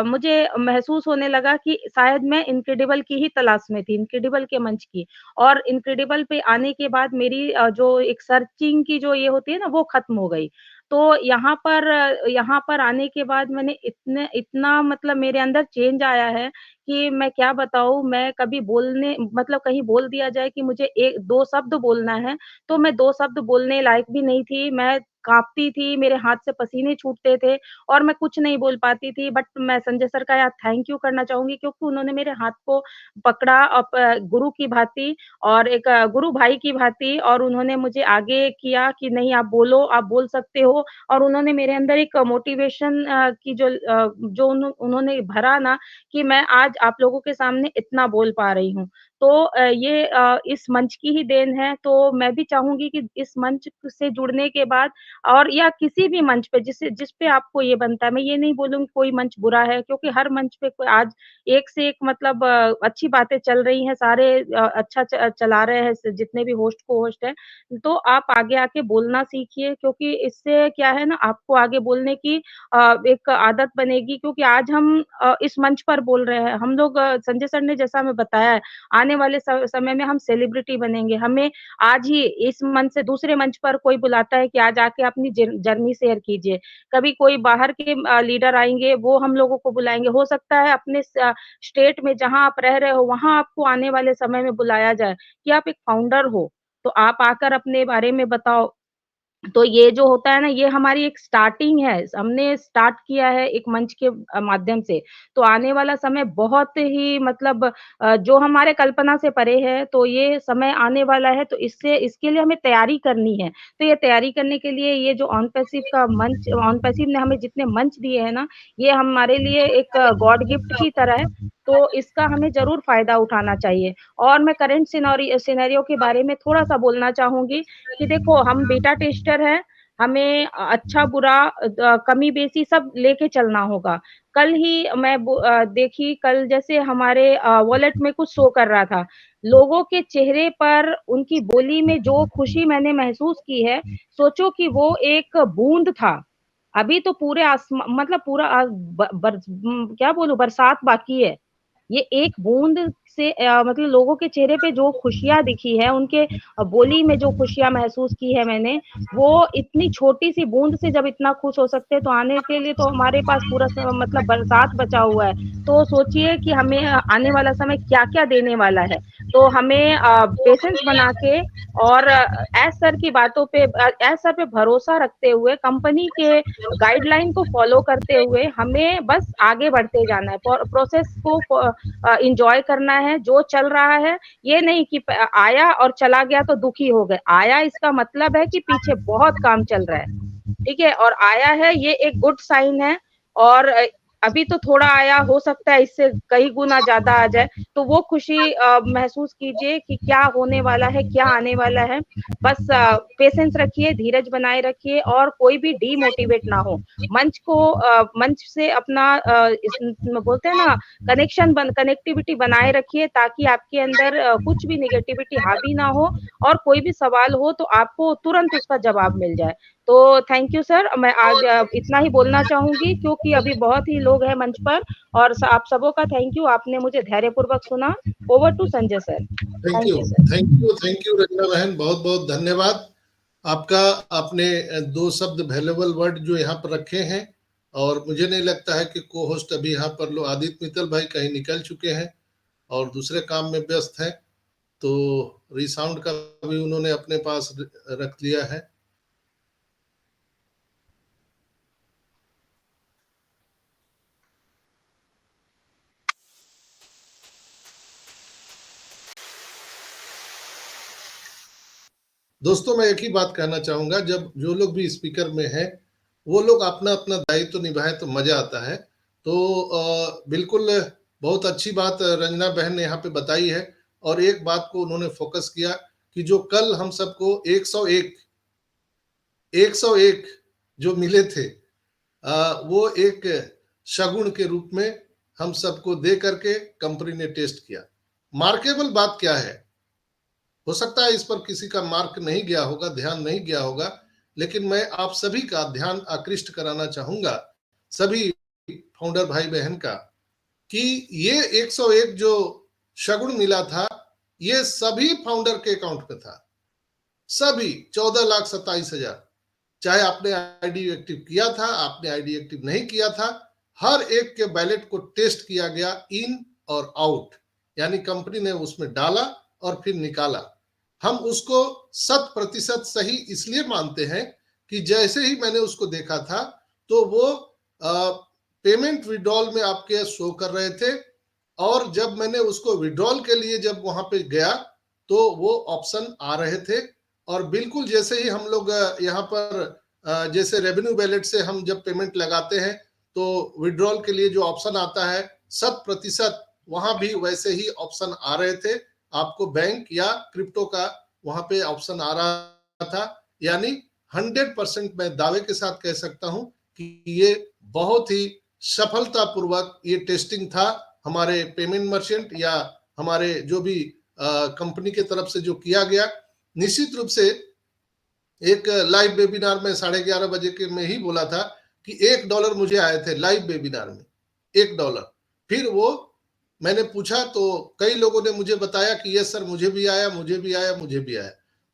मुझे महसूस होने लगा कि शायद मैं इनक्रेडिबल की ही तलाश में थी, इनक्रेडिबल के मंच की। और इनक्रेडिबल पे आने के बाद मेरी जो एक सर्चिंग की जो ये होती है ना, वो खत्म हो गई। तो यहाँ पर आने के बाद मैंने इतना मतलब मेरे अंदर चेंज आया है कि मैं क्या बताऊँ, मैं कभी बोलने मतलब कहीं बोल दिया जाए कि मुझे 1-2 शब्द बोलना है, तो मैं 2 शब्द बोलने लायक भी नहीं थी। मैं काँपती थी, मेरे हाथ से पसीने छूटते थे और मैं कुछ नहीं बोल पाती थी। बट मैं संजय सर का यहाँ थैंक यू करना चाहूँगी, क्योंकि उन्होंने मेरे हाथ को पकड़ा गुरु की भाँति और एक गुरु भाई की भाँति, और उन्होंने मुझे आगे किया कि नहीं आप बोलो, आप बोल सकते हो। और उन्होंने मेरे अंदर एक मोटिवेशन की जो उन्होंने भरा ना, कि मैं आज आप लोगों के सामने इतना बोल पा रही हूँ। तो ये इस मंच की ही देन है। तो मैं भी चाहूँगी कि इस मंच से जुड़ने के बाद और या किसी भी मंच पे जिस पे आपको ये बनता है, मैं ये नहीं बोलूँगी कोई मंच बुरा है, क्योंकि हर मंच पे कोई आज एक से एक मतलब अच्छी बातें चल रही हैं, सारे अच्छा चला रहे हैं जितने भी होस्ट को-होस्ट हैं। तो आप आगे आके बोलना सीखिए, क्योंकि इससे क्या है ना, आपको आगे बोलने की एक आदत बनेगी, क्योंकि आज हम इस मंच पर बोल रहे हैं। हम लोग संजय सर ने जैसा हमें बताया है, आने वाले समय में हम सेलिब्रिटी बनेंगे। हमें आज ही इस मंच से दूसरे मंच पर कोई बुलाता है कि आज आके अपनी जर्नी शेयर कीजिए। कभी कोई बाहर के लीडर आएँगे, वो हम लोगों को बुलाएँगे। हो सकता है अपने स्टेट में जहाँ आप रह रहे हो, वहाँ आपको आने वाले समय में बुलाया जाए कि आप एक फाउंडर हो, तो आप आकर अपने बारे में बताओ। तो ये जो होता है ना, ये हमारी एक स्टार्टिंग है। हमने स्टार्ट किया है एक मंच के माध्यम से। तो आने वाला समय बहुत ही मतलब जो हमारे कल्पना से परे है, तो ये समय आने वाला है, तो इसके लिए हमें तैयारी करनी है। तो ये तैयारी करने के लिए ये जो ऑन पैसिव का मंच, ऑन पैसिव ने हमें जितने मंच दिए हैं ना, ये हमारे लिए एक गॉड गिफ्ट की तरह है। तो इसका हमें ज़रूर फ़ायदा उठाना चाहिए। और मैं करंट सिनेरियो के बारे में थोड़ा-सा बोलना चाहूँगी कि देखो, हम बीटा टेस्टर हैं, हमें अच्छा-बुरा कमी-बेशी सब लेके चलना होगा। कल ही मैं देखी, कल जैसे हमारे वॉलेट में कुछ शो कर रहा था। लोगों के चेहरे पर, उनकी बोली में जो खुशी मैंने महसूस की है, सोचो कि वो एक बूँद था। अभी तो पूरे मतलब पूरा क्या बोलूँ, बरसात बाकी है। ये एक बूँद से मतलब लोगों के चेहरे पे जो खुशियाँ दिखी है, उनके बोली में जो खुशियाँ महसूस की है मैंने, वो इतनी छोटी-सी बूँद से जब इतना खुश हो सकते हैं, तो आने के लिए तो हमारे पास पूरा मतलब बरसात बचा हुआ है। तो सोचिए कि हमें आने वाला समय क्या-क्या देने वाला है। तो हमें पेशेंस बना के और एज़ सर की बातों पे एज़ सर पे भरोसा रखते हुए, कंपनी के गाइडलाइन को फ़ॉलो करते हुए, हमें बस आगे बढ़ते जाना है। प्रोसेस को एन्जॉय करना है, जो चल रहा है, ये नहीं कि आया और चला गया तो दुखी हो गए। आया इसका मतलब है कि पीछे बहुत काम चल रहा है, ठीक है? और आया है, ये एक गुड साइन है। और अभी तो थोड़ा आया, हो सकता है इससे कई गुना ज़्यादा आ जाए, तो वो खुशी महसूस कीजिए कि क्या होने वाला है, क्या आने वाला है। बस पेशेंस रखिए, धीरज बनाए रखिए और कोई भी डिमोटिवेट ना हो। मंच से अपना बोलते हैं ना, कनेक्टिविटी बनाए रखिए, ताकि आपके अंदर कुछ भी नेगेटिविटी हावी ना हो, और कोई भी सवाल हो तो आपको तुरंत उसका जवाब मिल जाए। तो थैंक यू सर। मैं आज इतना ही बोलना चाहूँगी, क्योंकि अभी बहुत ही लोग हैं मंच पर, और आप सबों का थैंक यू, आपने मुझे धैर्यपूर्वक सुना। Over to Sanjay sir. Thank thank you, you sir. Thank you Ranjana बहन, बहुत-बहुत धन्यवाद आपका। आपने दो शब्द वैल्यूएबल वर्ड जो यहाँ पर रखे हैं, और मुझे नहीं लगता है कि को होस्ट अभी यहाँ पर लो आदित्य मित्तल भाई कहीं निकल चुके हैं और दूसरे काम में व्यस्त हैं, तो रिसाउंड का भी उन्होंने अपने पास रख लिया है। दोस्तों, मैं एक ही बात कहना चाहूंगा, जब जो लोग भी स्पीकर में हैं, वो लोग अपना अपना दायित्व तो निभाएं तो मजा आता है। तो बिल्कुल बहुत अच्छी बात रंजना बहन ने यहाँ पे बताई है, और एक बात को उन्होंने फोकस किया कि जो कल हम सबको 101 जो मिले थे, वो एक शगुन के रूप में हम सबको दे करके कंपनी ने टेस्ट किया। मार्केबल बात क्या है, हो सकता है इस पर किसी का मार्क नहीं गया होगा, ध्यान नहीं गया होगा, लेकिन मैं आप सभी का ध्यान आकृष्ट कराना चाहूंगा, सभी फाउंडर भाई बहन का, कि ये 101 जो शगुन मिला था, ये सभी फाउंडर के अकाउंट पे था। सभी 14,27,000, चाहे आपने आईडी एक्टिव किया था, आपने आईडी एक्टिव नहीं किया था, हर एक के बैलेट को टेस्ट किया गया, इन और आउट, यानी कंपनी ने उसमें डाला और फिर निकाला। हम उसको 100% सही इसलिए मानते हैं कि जैसे ही मैंने उसको देखा था, तो वो पेमेंट विड्रॉल में आपके शो कर रहे थे, और जब मैंने उसको विड्रॉल के लिए जब वहां पे गया, तो वो ऑप्शन आ रहे थे। और बिल्कुल जैसे ही हम लोग यहाँ पर जैसे रेवेन्यू वैलेट से हम जब पेमेंट लगाते हैं, तो विड्रॉल के लिए जो ऑप्शन आता है 100%, वहां भी वैसे ही ऑप्शन आ रहे थे। आपको बैंक या क्रिप्टो का वहां पे ऑप्शन आ रहा था, यानी 100% मैं दावे के साथ कह सकता हूं कि ये बहुत ही सफलतापूर्वक ये टेस्टिंग था हमारे पेमेंट मर्चेंट या हमारे जो भी कंपनी के तरफ से जो किया गया। निश्चित रूप से एक लाइव वेबिनार में 11:30 बजे के में ही बोला था कि $1 मुझे आए थे लाइव वेबिनार में, $1। फिर वो मैंने पूछा तो कई लोगों ने मुझे बताया कि ये सर मुझे भी आया, मुझे भी आया, मुझे भी आया।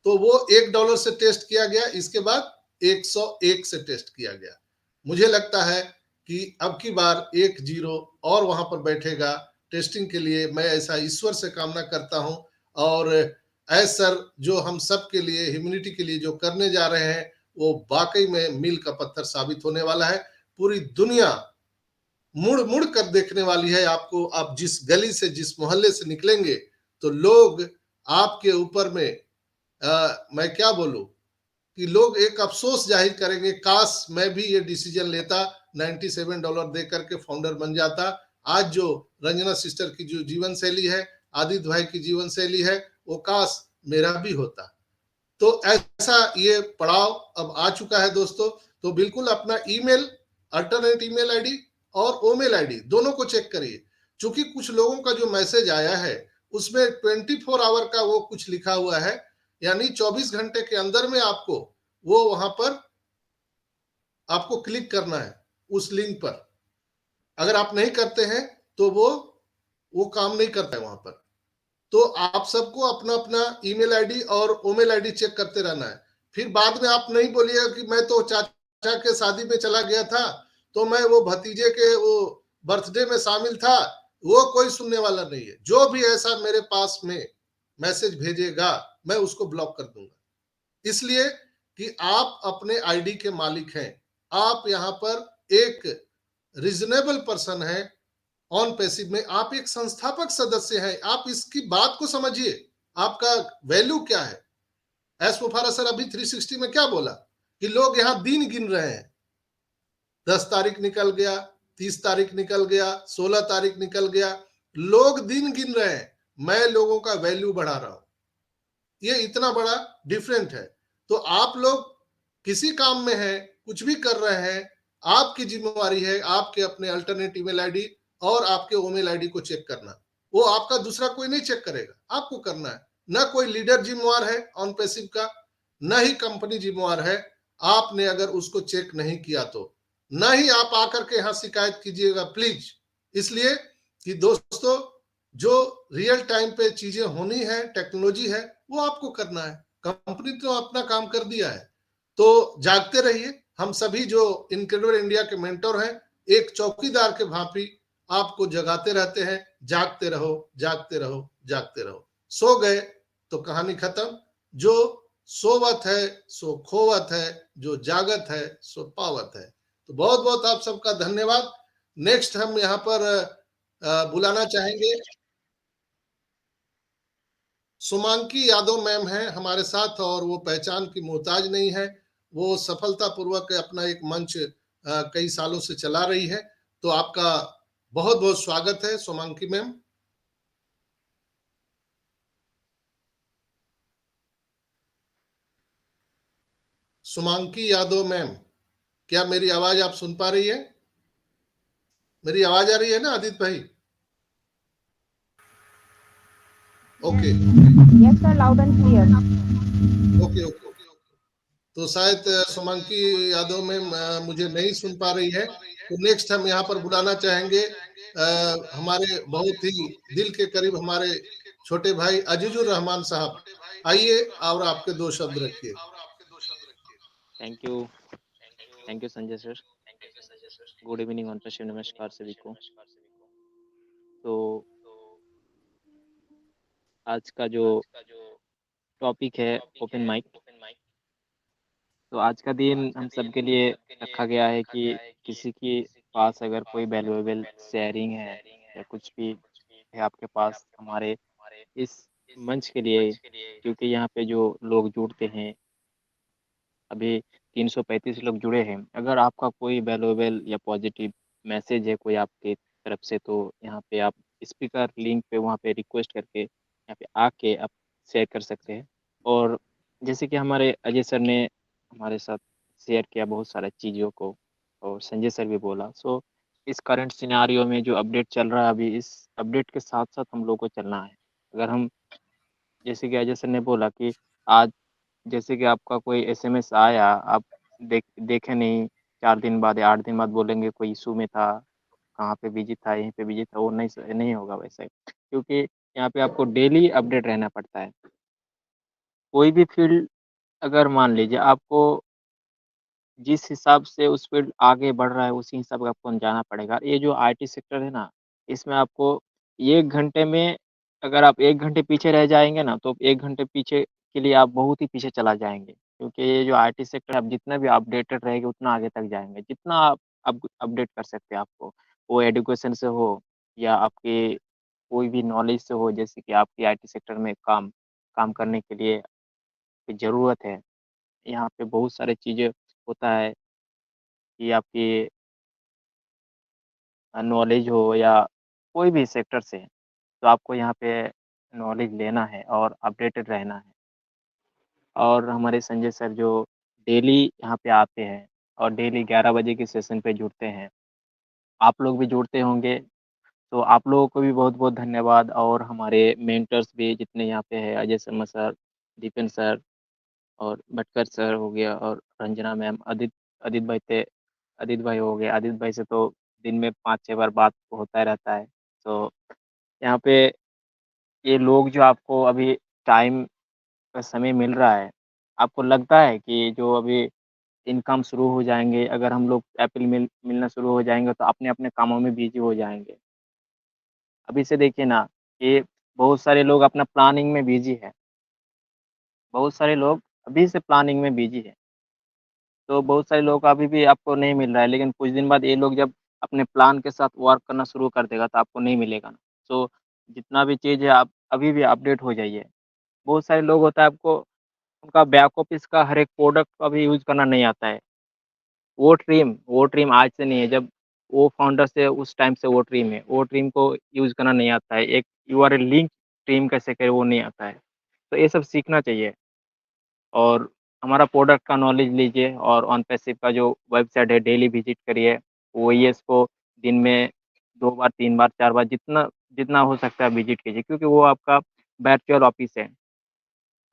तो वो $1 से टेस्ट किया गया, इसके बाद 101 से टेस्ट किया गया। मुझे लगता है कि अब की बार 1-0 और वहां पर बैठेगा टेस्टिंग के लिए। मैं ऐसा ईश्वर से कामना करता हूं, और सर जो हम सब के लिए ह्यूमैनिटी के लिए जो करने जा रहे हैं, वो वाकई में मील का पत्थर साबित होने वाला है। पूरी दुनिया मुड़ मुड़ कर देखने वाली है आपको। आप जिस गली से, जिस मोहल्ले से निकलेंगे तो लोग आपके ऊपर में मैं क्या बोलूं कि लोग एक अफसोस जाहिर करेंगे, काश मैं भी ये डिसीजन लेता, $97 दे करके फाउंडर बन जाता। आज जो रंजना सिस्टर की जो जीवन शैली है, आदित्य भाई की जीवन शैली है, वो काश मेरा भी होता। तो ऐसा ये पड़ाव अब आ चुका है दोस्तों। तो बिल्कुल अपना ईमेल, अल्टरनेट ईमेल आईडी और ओमेल आईडी दोनों को चेक करिए। चूंकि कुछ लोगों का जो मैसेज आया है उसमें 24 आवर का वो कुछ लिखा हुआ है, यानी 24 घंटे के अंदर में आपको वो वहां पर आपको क्लिक करना है उस लिंक पर। अगर आप नहीं करते हैं तो वो काम नहीं करता है वहां पर। तो आप सबको अपना अपना ईमेल आईडी और ओमेल आईडी चेक करते रहना है। फिर बाद में आप नहीं बोलिएगा कि मैं तो चाचा के शादी में चला गया था, तो मैं वो भतीजे के वो बर्थडे में शामिल था। वो कोई सुनने वाला नहीं है। जो भी ऐसा मेरे पास में मैसेज भेजेगा मैं उसको ब्लॉक कर दूंगा। इसलिए कि आप अपने आईडी के मालिक हैं। आप यहाँ पर एक रीजनेबल पर्सन है। ऑन पैसिव में आप एक संस्थापक सदस्य हैं। आप इसकी बात को समझिए, आपका वैल्यू क्या है। एस मुफारा सर अभी 360 में क्या बोला कि लोग यहाँ दिन गिन रहे हैं। 10 तारीख निकल गया, 30 तारीख निकल गया, 16 तारीख निकल गया, लोग दिन गिन रहे हैं, मैं लोगों का वैल्यू बढ़ा रहा हूं। ये इतना बड़ा डिफरेंट है। तो आप लोग किसी काम में हैं, कुछ भी कर रहे हैं, आपकी जिम्मेवारी है आपके अपने अल्टरनेट ईमेल आईडी और आपके ओमेल आईडी को चेक करना। वो आपका दूसरा कोई नहीं चेक करेगा, आपको करना है। ना कोई लीडर जिम्मेवार है ऑन पैसिव का, ना ही कंपनी जिम्मेवार है। आपने अगर उसको चेक नहीं किया तो ना ही आप आकर के यहाँ शिकायत कीजिएगा प्लीज। इसलिए कि दोस्तों जो रियल टाइम पे चीजें होनी है, टेक्नोलॉजी है, वो आपको करना है। कंपनी तो अपना काम कर दिया है। तो जागते रहिए। हम सभी जो इनक्रेडिबल इंडिया के मेंटर हैं, एक चौकीदार के भांति आपको जगाते रहते हैं। जागते रहो, जागते रहो, जागते रहो। सो गए तो कहानी खत्म। जो सोवत है सो खोवत है, जो जागत है सो पावत है। तो बहुत बहुत आप सबका धन्यवाद। नेक्स्ट हम यहाँ पर बुलाना चाहेंगे सुमांकी यादव मैम हैं हमारे साथ, और वो पहचान की मोहताज नहीं है। वो सफलतापूर्वक अपना एक मंच कई सालों से चला रही है। तो आपका बहुत बहुत स्वागत है सुमांकी मैम। सुमांकी यादव मैम, क्या मेरी आवाज आप सुन पा रही है? मेरी आवाज आ रही है ना आदित्य भाई? Okay yes sir, loud and clear. Okay okay. तो शायद सुमांकी यादव मैम मुझे नहीं सुन पा रही है। तो नेक्स्ट हम यहाँ पर बुलाना चाहेंगे हमारे बहुत ही दिल के करीब हमारे छोटे भाई अजीजुर रहमान साहब। आइए और आपके दो शब्द रखिए। Thank you Sanjay sir. Good evening on passive, नमस्कार सभी को। तो आज का जो टॉपिक है ओपन माइक, तो आज का दिन हम सबके लिए रखा गया है कि किसी के पास अगर कोई वैल्यूएबल शेयरिंग है या कुछ भी है आपके पास हमारे इस मंच के लिए, क्योंकि यहाँ पे जो लोग जुड़ते हैं अभी 335 लोग जुड़े हैं। अगर आपका कोई वैल्यूएबल या पॉजिटिव मैसेज है कोई आपके तरफ से, तो यहाँ पे आप स्पीकर लिंक पे वहाँ पे रिक्वेस्ट करके यहाँ पे आके आप शेयर कर सकते हैं। और जैसे कि हमारे अजय सर ने हमारे साथ शेयर किया बहुत सारे चीज़ों को, और संजय सर भी बोला। सो इस करंट सिनेरियो में जो अपडेट चल रहा है अभी, इस अपडेट के साथ साथ हम लोग को चलना है। अगर हम जैसे कि अजय सर ने बोला कि आज जैसे कि आपका कोई एसएमएस आया, आप देखे नहीं, 4 दिन बाद या 8 दिन बाद बोलेंगे कोई इशू में था, कहाँ पे बिजी था, यहीं पे बिजी था, वो नहीं होगा वैसे, क्योंकि यहाँ पे आपको डेली अपडेट रहना पड़ता है। कोई भी फील्ड अगर मान लीजिए आपको जिस हिसाब से उस फील्ड आगे बढ़ रहा है उसी हिसाब का आपको जाना पड़ेगा। ये जो आईटी सेक्टर है ना, इसमें आपको 1 घंटे में अगर आप 1 घंटे पीछे रह जाएँगे ना, तो 1 घंटे पीछे के लिए आप बहुत ही पीछे चला जाएँगे। क्योंकि ये जो आईटी सेक्टर अब जितना भी अपडेटेड रहेगी उतना आगे तक जाएँगे। जितना आप अपडेट कर सकते हैं आपको, वो एजुकेशन से हो या आपके कोई भी नॉलेज से हो, जैसे कि आपकी आईटी सेक्टर में काम काम करने के लिए ज़रूरत है। यहाँ पे बहुत सारी चीज़ें होता है कि आपकी नॉलेज हो या कोई भी सेक्टर से, तो आपको यहाँ पे नॉलेज लेना है और अपडेटेड रहना है। और हमारे संजय सर जो डेली यहाँ पे आते हैं और डेली 11 बजे के सेशन पे जुड़ते हैं। आप लोग भी जुड़ते होंगे, तो आप लोगों को भी बहुत-बहुत धन्यवाद और हमारे मेंटर्स भी जितने यहाँ पे हैं, अजय शर्मा सर, दीपेन सर और भटकर सर हो गया और रंजना मैम, अदित भाई हो गए। अदित भाई से तो दिन में 5-6 बार बात होता ही रहता है। तो यहाँ पे ये लोग जो आपको अभी टाइम समय मिल रहा है, आपको लगता है कि जो अभी इनकम शुरू हो जाएँगे, अगर हम लोग एप्रिल में मिलना शुरू हो जाएँगे तो अपने-अपने कामों में बिज़ी हो जाएँगे। अभी से देखिए ना, ये बहुत सारे लोग अपना प्लानिंग में बिज़ी हैं। बहुत सारे लोग अभी से प्लानिंग में बिज़ी हैं। तो बहुत सारे लोगों का अभी भी आपको नहीं मिल रहा है, लेकिन कुछ दिन बाद ये लोग जब अपने प्लान के साथ वर्क करना शुरू कर देगा तो आपको नहीं मिलेगा। तो जितना भी चीज़ है आप अभी भी अपडेट हो जाइए। बहुत सारे लोग होता है आपको उनका बैक ऑफिस का हर एक प्रोडक्ट का भी यूज़ करना नहीं आता है। वो ट्रिम आज से नहीं है, जब वो फाउंडर से उस टाइम से वो ट्रिम है। वो ट्रिम को यूज़ करना नहीं आता है। एक यूआरएल लिंक ट्रिम कैसे करें वो नहीं आता है। तो ये सब सीखना चाहिए और हमारा प्रोडक्ट का नॉलेज लीजिए और ऑन पैसिव का जो वेबसाइट है डेली विज़िट करिए। ओईएस को दिन में 2 बार, 3 बार, 4 बार जितना जितना हो सकता है विज़िट कीजिए क्योंकि वो आपका वर्चुअल ऑफ़िस है।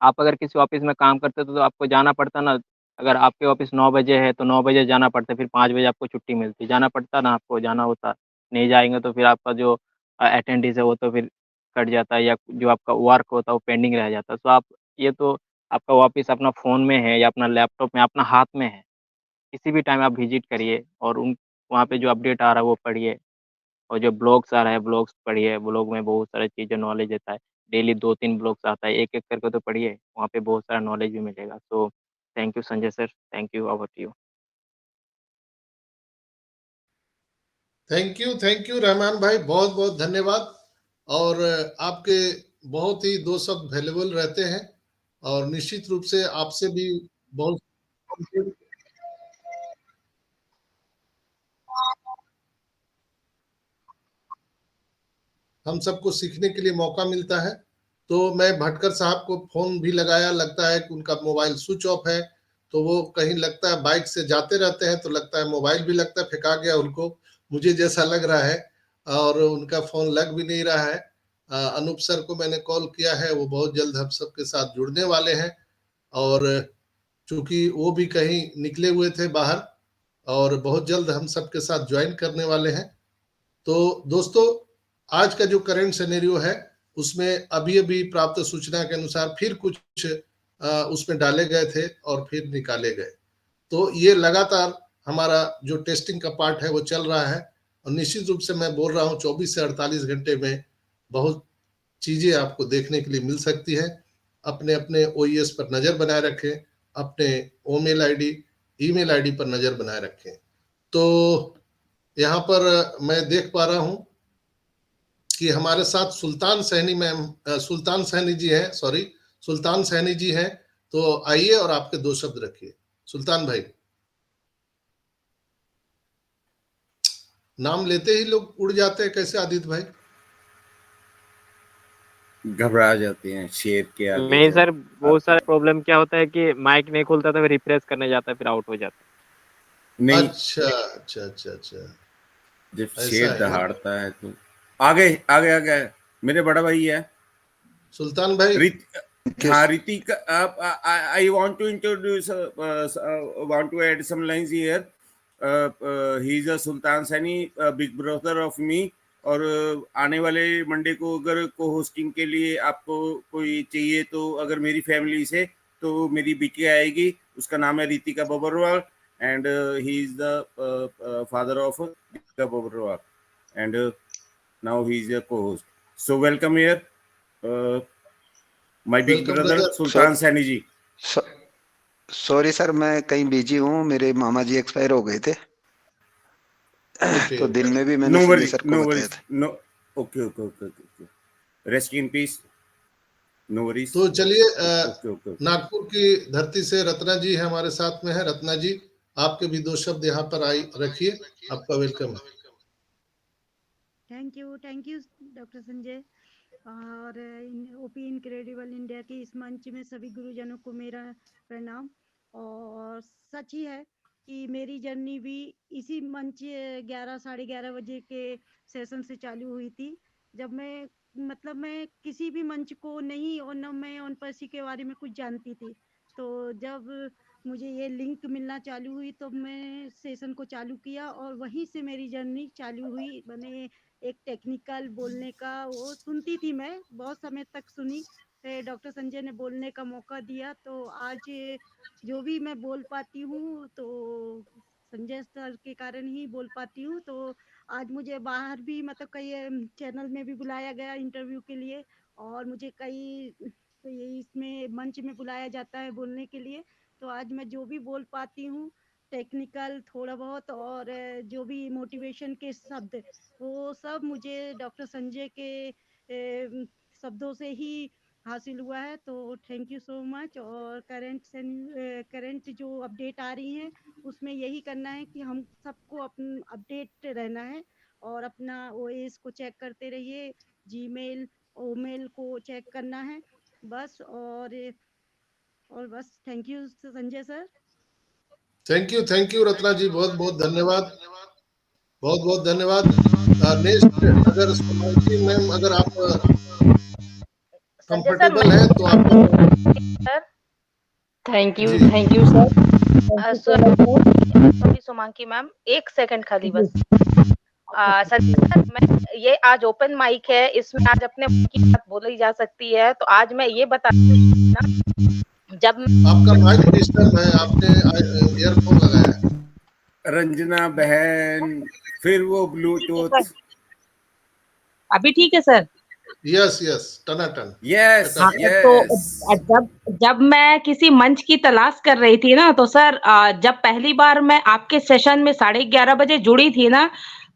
आप अगर किसी ऑफ़िस में काम करते तो आपको जाना पड़ता ना, अगर आपके ऑफ़िस 9 बजे है तो 9 बजे जाना पड़ता है, फिर 5 बजे आपको छुट्टी मिलती। जाना पड़ता ना आपको, जाना होता। नहीं जाएँगे तो फिर आपका जो अटेंडेंस है वो तो फिर कट जाता है या जो आपका वर्क होता है वो पेंडिंग रह जाता है। तो आप ये तो आपका ऑफ़िस अपना फ़ोन में है या अपना लैपटॉप में, अपना हाथ में है। किसी भी टाइम आप विज़िट करिए और उन वहाँ पे जो अपडेट आ रहा है वो पढ़िए और जो ब्लॉग्स आ रहा है ब्लॉग्स पढ़िए। ब्लॉग में बहुत सारी चीज़ें नॉलेज देता है। डेली 2-3 ब्लॉग्स आता है, एक-एक करके तो पढ़िए, वहाँ पे बहुत सारा नॉलेज भी मिलेगा। So thank you Sanjay sir, thank you, over to you. Thank you Rahman भाई, बहुत बहुत धन्यवाद। और आपके बहुत ही दो शब्द वैल्यूबल रहते हैं और निश्चित रूप से आपसे भी बहुत हम सबको सीखने के लिए मौका मिलता है। तो मैं भटकर साहब को फ़ोन भी लगाया, लगता है कि उनका मोबाइल स्विच ऑफ है, तो वो कहीं लगता है बाइक से जाते रहते हैं, तो लगता है मोबाइल भी लगता है फेंका गया उनको, मुझे जैसा लग रहा है और उनका फ़ोन लग भी नहीं रहा है। अनूप सर को मैंने कॉल किया है, वो बहुत जल्द हम सबके साथ जुड़ने वाले हैं और चूँकि वो भी कहीं निकले हुए थे बाहर और बहुत जल्द हम सबके साथ जॉइन करने वाले हैं। तो दोस्तों, आज का जो करंट सिनेरियो है उसमें अभी-अभी प्राप्त सूचना के अनुसार फिर कुछ उसमें डाले गए थे और फिर निकाले गए। तो ये लगातार हमारा जो टेस्टिंग का पार्ट है वो चल रहा है और निश्चित रूप से मैं बोल रहा हूँ 24 से 48 घंटे में बहुत चीज़ें आपको देखने के लिए मिल सकती है। अपने-अपने ओईएस पर नज़र बनाए रखें, अपने ओमेल आईडी, ईमेल आईडी पर नज़र बनाए रखें। तो यहाँ पर मैं देख पा रहा हूँ कि हमारे साथ सुल्तान सैनी जी हैं, सॉरी सुल्तान सैनी जी हैं। तो आइए और आपके 2 शब्द रखिए। सुल्तान भाई, नाम लेते ही लोग उड़ जाते हैं कैसे आदित्य भाई? घबरा जाते हैं शेर के आगे नहीं जब सर, बहुत सारा प्रॉब्लम क्या होता है कि माइक नहीं खुलता तो फिर रिफ्रेश करने जाता है, फिर आउट हो जाता है। नहीं, अच्छा, अच्छा, अच्छा, अच्छा। जब ऐसा शेर है ना? दहाड़ता है तो आगे आगे आगे मेरे बड़ा भाई है सुल्तान भाई, रित हाँ Hrithik I want to introduce want to add some lines here. He is a Sultan Sani, big brother of me. और आने वाले मंडे को अगर को होस्टिंग के लिए आपको कोई चाहिए तो अगर मेरी फैमिली से तो मेरी बिटी आएगी, उसका नाम है Ritika Babarwal and he is the father of Ritika Babarwal and now he is a cohost. So welcome here. My big welcome brother brother. Sultan Sani ji. Sorry sir, मैं कहीं बिजी हूँ, मेरे मामा जी एक्सपायर हो गए थे। ओके तो दिन में भी मैंने नो संजय वरीज, सर को नो बताया वरीज, था। No, okay okay okay okay, rest in peace, no worries. तो चलिए ओके ओके ओके। नागपुर की धरती से रत्ना जी है हमारे साथ में है। रत्ना जी, आपके भी दो शब्द यहाँ पर आई रखिए, आपका वेलकम है। Thank you doctor Sanjay. और ओपी इनक्रेडिबल इंडिया के इस मंच में सभी गुरुजनों को मेरा प्रणाम। और सच ही है कि मेरी जर्नी भी इसी मंच 11 साढ़े 11 बजे के सेशन से चालू हुई थी। जब मैं किसी भी मंच को नहीं, और न मैं उन पर के बारे में कुछ जानती थी। तो जब मुझे ये लिंक मिलना चालू हुई तो मैं सेशन को चालू किया और वहीं से मेरी जर्नी चालू हुई। मैंने एक टेक्निकल बोलने का वो सुनती थी, मैं बहुत समय तक सुनी। डॉक्टर संजय ने बोलने का मौका दिया तो आज जो भी मैं बोल पाती हूँ तो संजय सर के कारण ही बोल पाती हूँ। तो आज मुझे बाहर भी मतलब कई चैनल में भी बुलाया गया इंटरव्यू के लिए, और मुझे कई इसमें मंच में बुलाया जाता है बोलने के लिए। तो आज मैं जो भी बोल पाती हूँ टेक्निकल थोड़ा बहुत, और जो भी मोटिवेशन के शब्द, वो सब मुझे डॉक्टर संजय के शब्दों से ही हासिल हुआ है। तो थैंक यू सो मच। और करंट जो अपडेट आ रही हैं उसमें यही करना है कि हम सबको अपडेट रहना है और अपना ओएस को चेक करते रहिए, जीमेल ओमेल को चेक करना है बस। और बस thank you Sanjay sir. Thank you Ratna ji, बहुत बहुत धन्यवाद, बहुत बहुत धन्यवाद। नेक्स्ट अगर सोमांशी मैम, अगर आप संजय सर, कंफर्टेबल है तो आप sir thank you ji sir, thank you so sir much sir. Sorry Somanki ma'am, एक सेकंड खाली बस। संजय सर, मैं ये आज ओपन माइक है, इसमें आज अपने मन की बात बोली जा सकती है। तो आज मैं ये बता जब आपका माइक डिस्टर्ब है, आपने ईयरफोन लगाया है। रंजना बहन, फिर वो ब्लूटूथ। अभी ठीक है सर। यस यस, टनाटन। यस हाँ, चकाचक। तो जब मैं किसी मंच की तलाश कर रही थी ना, तो सर जब पहली बार मैं आपके सेशन में 11:30 बजे जुड़ी थी ना,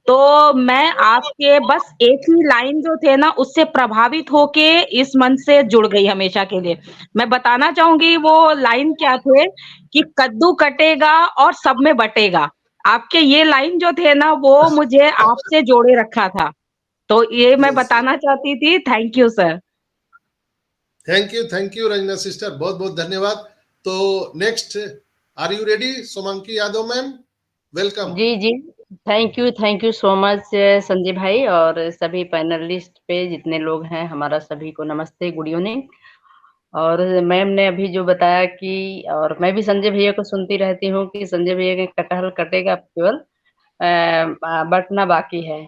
तो मैं आपके बस एक ही लाइन जो थे ना उससे प्रभावित होके इस मंच से जुड़ गई हमेशा के लिए। मैं बताना चाहूंगी वो लाइन क्या थे कि कद्दू कटेगा और सब में बटेगा। आपके ये लाइन जो थे ना वो मुझे आपसे जोड़े रखा था। तो ये मैं यस, बताना चाहती थी। Thank you sir. Thank you Ranjana sister, बहुत बहुत धन्यवाद। तो next, are you ready Somanki Yadav ma'am? Welcome. जी जी, thank you so much Sanjay भाई, और सभी पैनलिस्ट पे जितने लोग हैं हमारा सभी को नमस्ते, गुड इवनिंग। और मैम ने अभी जो बताया कि, और मैं भी संजय भैया को सुनती रहती हूँ कि संजय भैया के कटहल कटेगा केवल बटना बाकी है।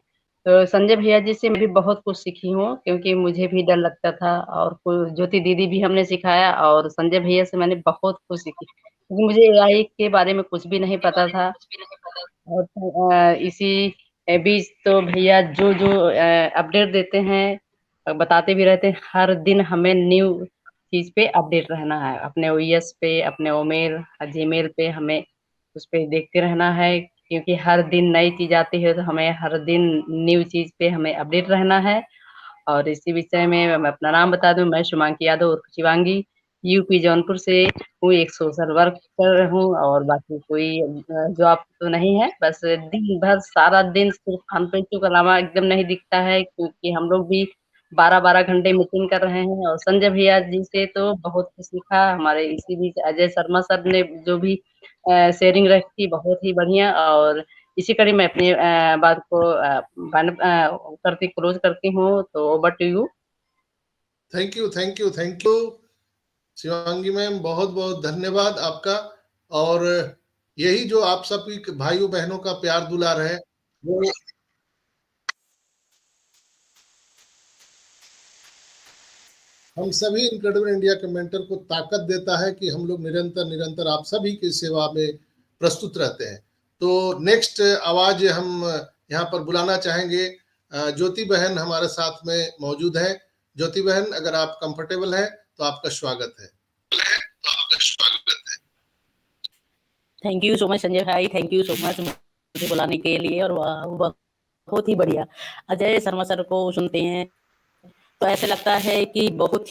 तो संजय भैया जी से मैं भी बहुत कुछ सीखी हूँ, क्योंकि मुझे भी डर लगता था, और ज्योति दीदी भी हमने सिखाया, और संजय भैया से मैंने बहुत कुछ सीखी, क्योंकि मुझे एआई के बारे में कुछ भी नहीं पता था। और इसी बीच तो भैया जो जो अपडेट देते हैं, बताते भी रहते हैं, हर दिन हमें न्यू चीज पे अपडेट रहना है, अपने ओएस पे, अपने ओमेल जीमेल पे हमें उस पे देखते रहना है, क्योंकि हर दिन नई चीज आती है, तो हमें हर दिन न्यू चीज पे हमें अपडेट रहना है। और इसी विषय में मैं अपना नाम बता दूं, मैं शुभांकी यादव उर्फ शिवांगी, यूपी जौनपुर से हूँ, एक सोशल वर्कर हूँ, और बाकी कोई जॉब तो नहीं है। बस दिन भर सारा दिन सिर्फ खान पेंचू के अलावा एकदम नहीं दिखता है, क्योंकि हम लोग भी 12-12 घंटे मीटिंग कर रहे हैं। और संजय भैया जी से तो बहुत कुछ सीखा। हमारे इसी बीच अजय शर्मा सर ने जो भी शेयरिंग रखी, बहुत ही बढ़िया। और इसी कड़ी मैं अपनी बात को करती क्लोज करती हूँ। तो over to you. Thank you Shivangi ma'am, बहुत बहुत धन्यवाद आपका। और यही जो आप सभी भाइयों बहनों का प्यार दुलार है, वो हम सभी इनक्रेडिबल इंडिया के मेंटर को ताकत देता है कि हम लोग निरंतर आप सभी की सेवा में प्रस्तुत रहते हैं। तो नेक्स्ट आवाज हम यहाँ पर बुलाना चाहेंगे। ज्योति बहन हमारे साथ में मौजूद है। ज्योति बहन, अगर आप कंफर्टेबल हैं तो आपका स्वागत है। Thank you so much Sanjay भाई, थैंक यू सो मच मुझे बुलाने के लिए। और बहुत ही बढ़िया। अजय शर्मा सर को सुनते हैं तो ऐसे लगता है कि बहुत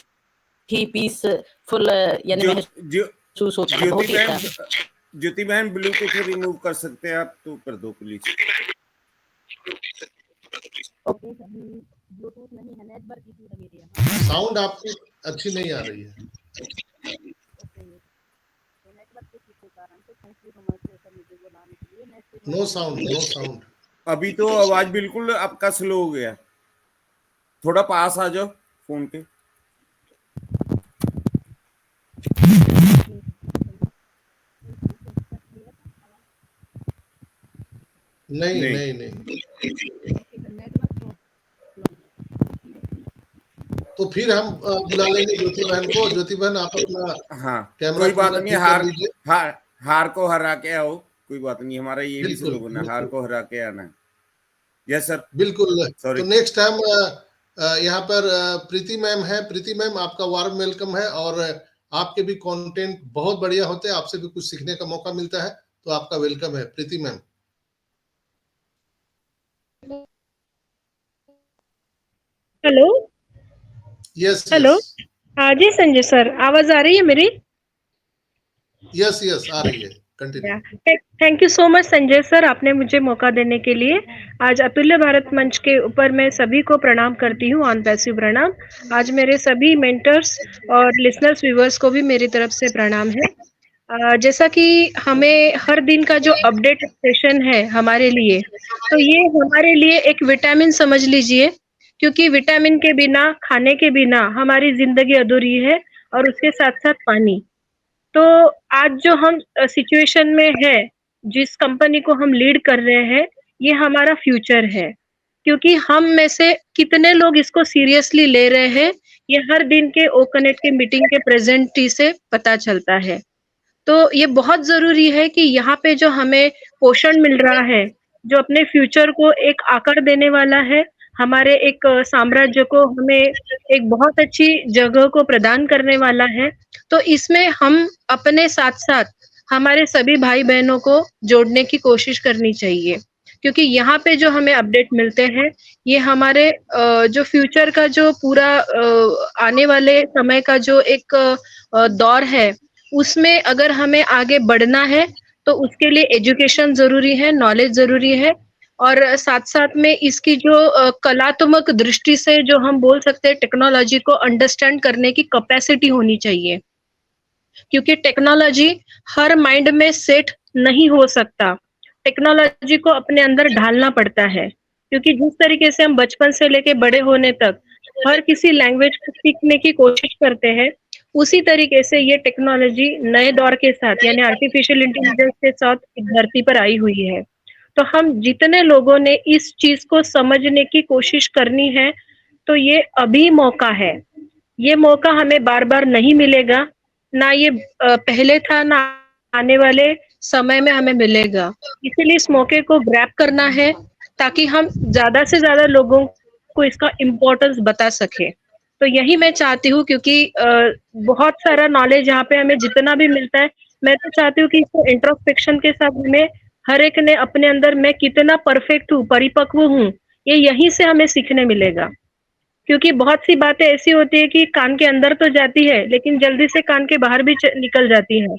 ही पीसफुल यानी महसूस होता है। बहुत ही अच्छा। ज्योति बहन ब्लूटूथ रिमूव कर सकते हैं आप तो कर दो प्लीज। ओके, ब्लूटूथ नहीं है, नेटवर्क इशू है मेरे यहाँ। साउंड आपकी अच्छी नहीं आ रही है। ओके, तो नेटवर्क के इशू के कारण से thank you so much sir मुझे बुलाने के लिए। No sound, no sound. अभी तो आवाज बिल्कुल आपका स्लो हो गया, थोड़ा पास आ जाओ फोन के। नहीं। तो फिर हम बुला लेंगे ज्योति बहन को। ज्योति बहन आप अपना हाँ कैमरा कोई बात पूरा नहीं, ठीक कर लीजिए। हार को हरा के आओ, कोई बात नहीं, हमारा ये भी बिल्कुल, स्लोगन है, बिल्कुल। हार को हरा के आना है। यस सर, बिल्कुल। सॉरी। तो नेक्स्ट टाइम यहाँ पर प्रीति मैम है। प्रीति मैम आपका वार्म वेलकम है, और आपके भी कंटेंट बहुत बढ़िया होते हैं, आपसे भी कुछ सीखने का मौका मिलता है, तो आपका वेलकम है Preeti ma'am. Hello. Yes hello. Yes हाँ जी संजय सर, आवाज आ रही है मेरी? यस यस आ रही है, continue. Thank you so much Sanjay sir, आपने मुझे मौका देने के लिए। आज अतुल्य भारत मंच के ऊपर मैं सभी को प्रणाम करती हूँ, ऑन पैसिव प्रणाम। आज मेरे सभी मेंटर्स और लिसनर्स व्यूअर्स को भी मेरी तरफ से प्रणाम है। जैसा कि हमें हर दिन का जो अपडेट सेशन है हमारे लिए, तो ये हमारे लिए एक विटामिन समझ लीजिए, क्योंकि विटामिन के बिना, खाने के बिना हमारी जिंदगी अधूरी है, और उसके साथ साथ पानी। तो आज जो हम सिचुएशन में है, जिस कंपनी को हम लीड कर रहे हैं, ये हमारा फ्यूचर है। क्योंकि हम में से कितने लोग इसको सीरियसली ले रहे हैं, ये हर दिन के ओ कनेक्ट के मीटिंग के प्रेजेंटी से पता चलता है। तो ये बहुत ज़रूरी है कि यहाँ पे जो हमें पोषण मिल रहा है, जो अपने फ्यूचर को एक आकार देने वाला है, हमारे एक साम्राज्य को हमें एक बहुत अच्छी जगह को प्रदान करने वाला है, तो इसमें हम अपने साथ-साथ हमारे सभी भाई-बहनों को जोड़ने की कोशिश करनी चाहिए। क्योंकि यहाँ पे जो हमें अपडेट मिलते हैं, ये हमारे जो फ्यूचर का जो पूरा आने वाले समय का जो एक दौर है, उसमें अगर हमें आगे बढ़ना है, तो उसके लिए एजुकेशन ज़रूरी है, नॉलेज ज़रूरी है, और साथ-साथ में इसकी जो कलात्मक दृष्टि से जो हम बोल सकते हैं, टेक्नोलॉजी को अंडरस्टैंड करने की कैपेसिटी होनी चाहिए। क्योंकि टेक्नोलॉजी हर माइंड में सेट नहीं हो सकता। टेक्नोलॉजी को अपने अंदर ढालना पड़ता है, क्योंकि जिस तरीके से हम बचपन से लेके बड़े होने तक हर किसी लैंग्वेज को सीखने की कोशिश करते हैं, उसी तरीके से ये टेक्नोलॉजी नए दौर के साथ यानी आर्टिफिशियल इंटेलिजेंस के साथ एक धरती पर आई हुई है। तो हम जितने लोगों ने इस चीज़ को समझने की कोशिश करनी है, तो ये अभी मौका है। ये मौका हमें बार-बार नहीं मिलेगा, ना ये पहले था, ना आने वाले समय में हमें मिलेगा। इसीलिए इस मौके को ग्रैब करना है, ताकि हम ज़्यादा से ज़्यादा लोगों को इसका इम्पोर्टेंस बता सकें। तो यही मैं चाहती हूँ, क्योंकि बहुत सारा नॉलेज यहाँ पे हमें जितना भी मिलता है, मैं तो चाहती हूँ कि इसको इंट्रोस्पेक्शन के साथ हमें हर एक ने अपने अंदर मैं कितना परफेक्ट हूँ, परिपक्व हूँ, ये यहीं से हमें सीखने मिलेगा। क्योंकि बहुत सी बातें ऐसी होती है कि कान के अंदर तो जाती है, लेकिन जल्दी से कान के बाहर भी निकल जाती है।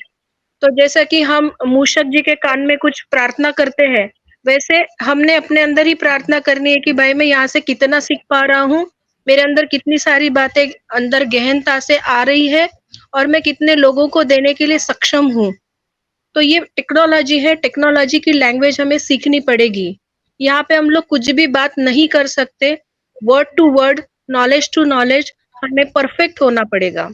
तो जैसा कि हम मूषक जी के कान में कुछ प्रार्थना करते हैं, वैसे हमने अपने अंदर ही प्रार्थना करनी है कि भाई मैं यहाँ से कितना सीख पा रहा हूँ, मेरे अंदर कितनी सारी बातें अंदर गहनता से आ रही है, और मैं कितने लोगों को देने के लिए सक्षम हूँ। तो ये टेक्नोलॉजी है, टेक्नोलॉजी की लैंग्वेज हमें सीखनी पड़ेगी। यहाँ पे हम लोग कुछ भी बात नहीं कर सकते, word to word, knowledge to knowledge हमें परफेक्ट होना पड़ेगा।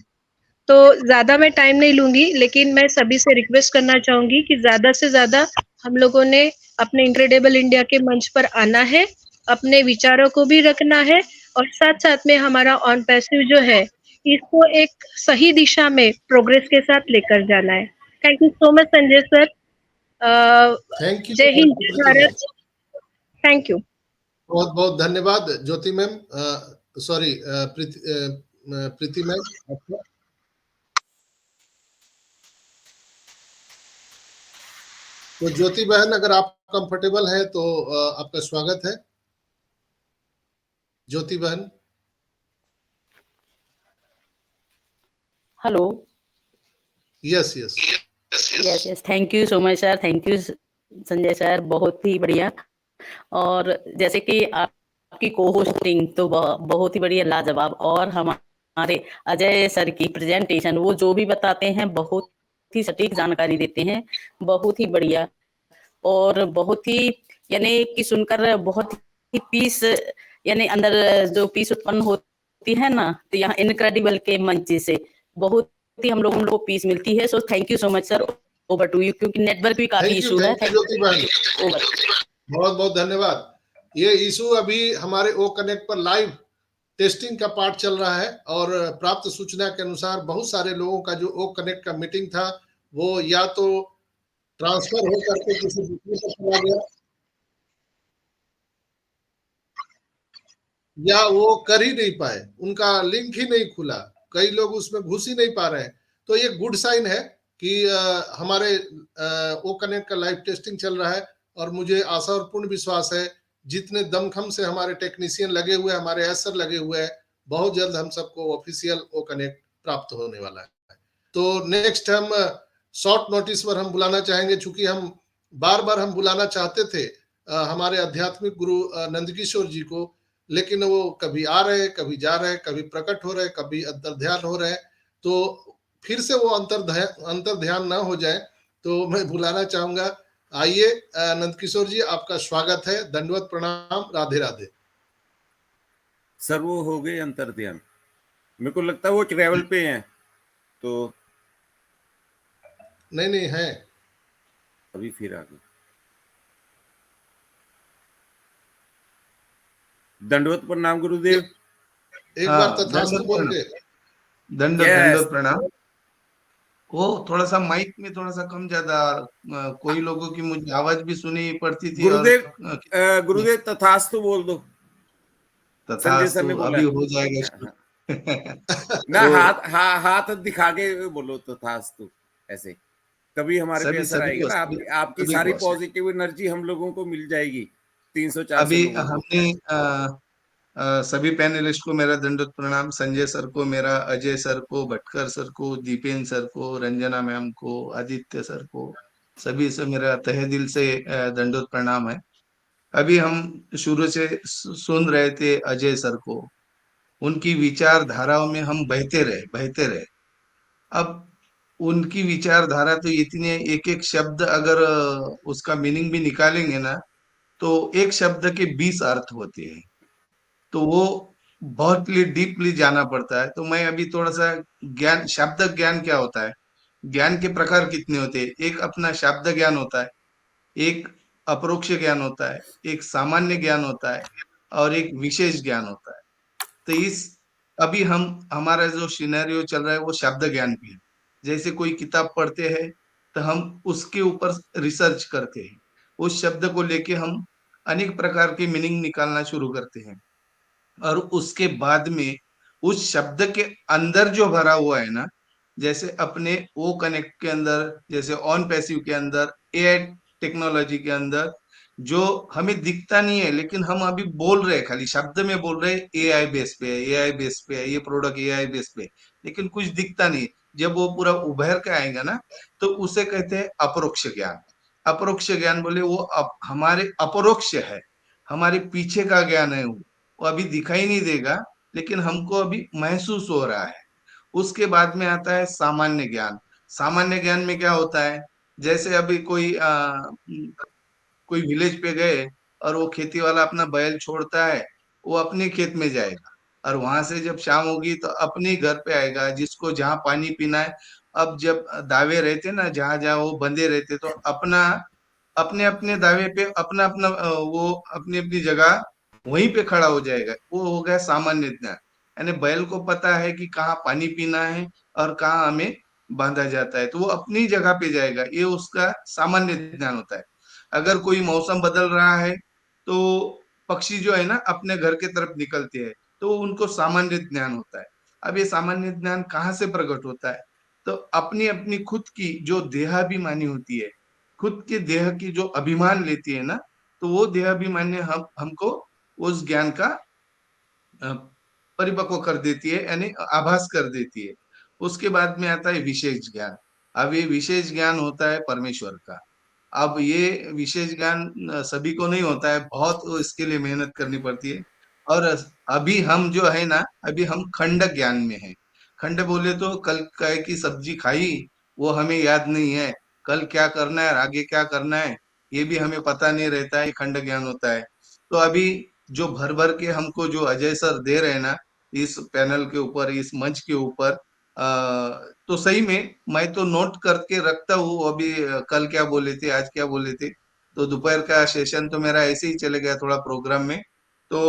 तो ज़्यादा मैं टाइम नहीं लूँगी, लेकिन मैं सभी से रिक्वेस्ट करना चाहूँगी कि ज़्यादा से ज़्यादा हम लोगों ने अपने इनक्रेडिबल इंडिया के मंच पर आना है, अपने विचारों को भी रखना है, और साथ-साथ में हमारा ऑन पैसिव जो है, इसको एक सही दिशा में प्रोग्रेस के साथ लेकर जाना है। Thank you so much Sanjay sir. Thank you, जय हिंद, जय Preeti ma'am. Bharat. Thank you. बहुत बहुत धन्यवाद Jyoti ma'am, sorry Preeti ma'am. तो ज्योति बहन, अगर आप कंफर्टेबल हैं तो आपका स्वागत है। ज्योति बहन। Hello. Yes yes yes yes, thank you so much sir, thank you Sanjay sir, बहुत ही बढ़िया। और जैसे कि आपकी को होस्टिंग तो बहुत ही बढ़िया, लाजवाब। और हमारे अजय सर की प्रेजेंटेशन, वो जो भी बताते हैं बहुत ही सटीक जानकारी देते हैं, बहुत ही बढ़िया। और बहुत ही यानी कि सुनकर बहुत ही पीस, यानी अंदर जो पीस उत्पन्न होती है ना, तो यहाँ इनक्रेडिबल के मंच से बहुत ही हम लोगों को पीस मिलती है। So thank you so much sir, over to you, क्योंकि नेटवर्क भी काफी इशू है। ज्योति बहन, बहुत बहुत धन्यवाद। ये इशू अभी हमारे ओ कनेक्ट पर लाइव टेस्टिंग का पार्ट चल रहा है और प्राप्त सूचना के अनुसार बहुत सारे लोगों का जो ओ कनेक्ट का मीटिंग था वो या तो ट्रांसफर हो करके किसी दूसरे पर चला गया या वो कर ही नहीं पाए, उनका लिंक ही नहीं खुला, कई लोग उसमें घुस ही नहीं पा रहे हैं। तो ये गुड साइन है कि हमारे ओ कनेक्ट का लाइव टेस्टिंग चल रहा है और मुझे आशा और पूर्ण विश्वास है जितने दमखम से हमारे टेक्नीशियन लगे हुए, हमारे एसर लगे हुए हैं, बहुत जल्द हम सबको ऑफिशियल ओ कनेक्ट प्राप्त होने वाला है। तो नेक्स्ट हम शॉर्ट नोटिस पर हम बुलाना चाहेंगे, चूंकि हम बार बार हम बुलाना चाहते थे हमारे आध्यात्मिक गुरु नंदकिशोर जी को, लेकिन वो कभी आ रहे, कभी जा रहे, कभी प्रकट हो रहे, कभी अंतर ध्यान हो रहे। तो फिर से वो अंतर ध्यान ना हो जाए तो मैं बुलाना चाहूंगा। आइए नंदकिशोर जी, आपका स्वागत है, दंडवत प्रणाम, राधे राधे। सर वो हो गए अंतर ध्यान, मेरे को लगता है वो ट्रैवल पे हैं। तो नहीं है, अभी फिर आ गए। दंडवत प्रणाम गुरुदेव। एक बार तथास्तु बोल के दंडवत प्रणाम। वो थोड़ा सा माइक में थोड़ा सा कम ज्यादा, कोई लोगों की मुझे आवाज भी सुनी पड़ती थी। गुरुदेव तथास्तु बोल दो। तथास्तु अभी हो जाएगा ना। हाथ दिखा के बोलो तथास्तु, ऐसे कभी हमारे पे असर आएगा ना। आपकी सारी पॉजिटिव एनर्जी हम लोगों को मिल जाएगी। 300-400 अभी हमने सभी पैनलिस्ट को मेरा दंडवत प्रणाम, संजय सर को मेरा, अजय सर को, भटकर सर को, दीपेन सर को, रंजना मैम को, आदित्य सर को, सभी से मेरा तहे दिल से दंडवत प्रणाम है। अभी हम शुरू से सुन रहे थे अजय सर को, उनकी विचारधाराओं में हम बहते रहे। अब उनकी विचारधारा तो इतने, एक एक शब्द अगर उसका मीनिंग भी निकालेंगे ना तो एक शब्द के 20 अर्थ होते हैं, तो वो बहुत डीपली जाना पड़ता है। तो मैं अभी थोड़ा सा ज्ञान, शब्द ज्ञान क्या होता है, ज्ञान के प्रकार कितने होते हैं। एक अपना शब्द ज्ञान होता है, एक अपरोक्ष ज्ञान होता है, एक सामान्य ज्ञान होता है और एक विशेष ज्ञान होता है। तो इस अभी हमारा जो सिनेरियो चल रहा है वो शब्द ज्ञान भी है। जैसे कोई किताब पढ़ते हैं तो हम उसके ऊपर रिसर्च करते हैं, उस शब्द को लेके हम अनेक प्रकार की मीनिंग निकालना शुरू करते हैं और उसके बाद में उस शब्द के अंदर जो भरा हुआ है ना, जैसे अपने ओ कनेक्ट के अंदर, जैसे ऑन पैसिव के अंदर, एआई टेक्नोलॉजी के अंदर जो हमें दिखता नहीं है, लेकिन हम अभी बोल रहे हैं, खाली शब्द में बोल रहे हैं एआई बेस पे है, एआई बेस पे है, ये प्रोडक्ट एआई बेस पे, लेकिन कुछ दिखता नहीं। जब वो पूरा उभर के आएगा ना तो उसे कहते हैं अपरोक्ष ज्ञान। अपरोक्ष ज्ञान बोले वो हमारे अपरोक्ष है, हमारे पीछे का ज्ञान है, वो अभी दिखाई नहीं देगा लेकिन हमको अभी महसूस हो रहा है। उसके बाद में आता है सामान्य ज्ञान। सामान्य ज्ञान में क्या होता है, जैसे अभी कोई विलेज पे गए और वो खेती वाला अपना बैल छोड़ता है, वो अपने खेत में जाएगा और वहां से जब शाम होगी तो अपने घर पे आएगा, जिसको जहाँ पानी पीना है। अब जब दावे रहते ना, जहां जहां वो बंधे रहते, तो अपने अपने दावे पे अपना अपना वो अपनी अपनी जगह वहीं पे खड़ा हो जाएगा। वो हो गया सामान्य ज्ञान। यानी बैल को पता है कि कहाँ पानी पीना है और कहाँ हमें बांधा जाता है, तो वो अपनी जगह पे जाएगा, ये उसका सामान्य ज्ञान होता है। अगर कोई मौसम बदल रहा है तो पक्षी जो है ना अपने घर के तरफ निकलते हैं, तो उनको सामान्य ज्ञान होता है। अब ये सामान्य ज्ञान कहाँ से प्रकट होता है, तो अपनी अपनी खुद की जो देहाभिमानी होती है, खुद के देह की जो अभिमान लेती है ना, तो वो देह अभिमान्य हमको उस ज्ञान का परिपक्व कर देती है, यानी आभास कर देती है। उसके बाद में आता है विशेष ज्ञान। अब ये विशेष ज्ञान होता है परमेश्वर का। अब ये विशेष ज्ञान सभी को नहीं होता है, बहुत इसके लिए मेहनत करनी पड़ती है। और अभी हम जो है ना, अभी हम खंड ज्ञान में है। खंड बोले तो कल काय की सब्जी खाई वो हमें याद नहीं है, कल क्या करना है आगे क्या करना है ये भी हमें पता नहीं रहता है, खंड ज्ञान होता है। तो अभी जो भर भर के हमको जो अजय सर दे रहे हैं ना इस पैनल के ऊपर, इस मंच के ऊपर, तो सही में मैं तो नोट करके रखता हूँ अभी कल क्या बोले थे आज क्या बोले थे। तो दोपहर का सेशन तो मेरा ऐसे ही चले गया थोड़ा प्रोग्राम में। तो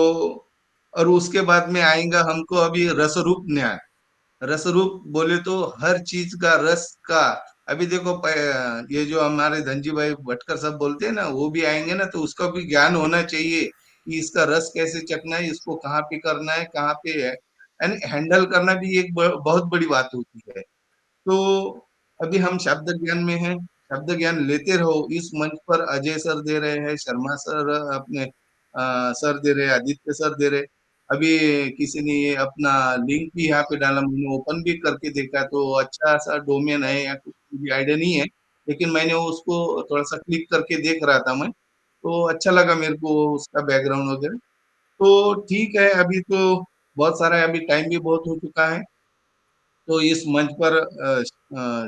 और उसके बाद में आएगा हमको अभी रसरूप ज्ञान। रसरूप बोले तो हर चीज का रस का, अभी देखो ये जो हमारे धनजी भाई भटकर सब बोलते हैं ना वो भी आएंगे ना, तो उसका भी ज्ञान होना चाहिए कि इसका रस कैसे चखना है, इसको कहाँ पे करना है, कहाँ पे है, एंड हैंडल करना भी एक बहुत बड़ी बात होती है। तो अभी हम शब्द ज्ञान में हैं, शब्द ज्ञान लेते रहो। इस मंच पर अजय सर दे रहे हैं, शर्मा सर अपने सर दे रहे हैं, आदित्य सर दे रहे। अभी किसी ने ये अपना लिंक भी यहाँ पे डाला, मैंने ओपन भी करके देखा, तो अच्छा सा डोमेन है या कुछ भी आइडिया नहीं है, लेकिन मैंने उसको थोड़ा सा क्लिक करके देख रहा था मैं, तो अच्छा लगा मेरे को उसका बैकग्राउंड वगैरह। तो ठीक है, अभी तो बहुत सारा है, अभी टाइम भी बहुत हो चुका है। तो इस मंच पर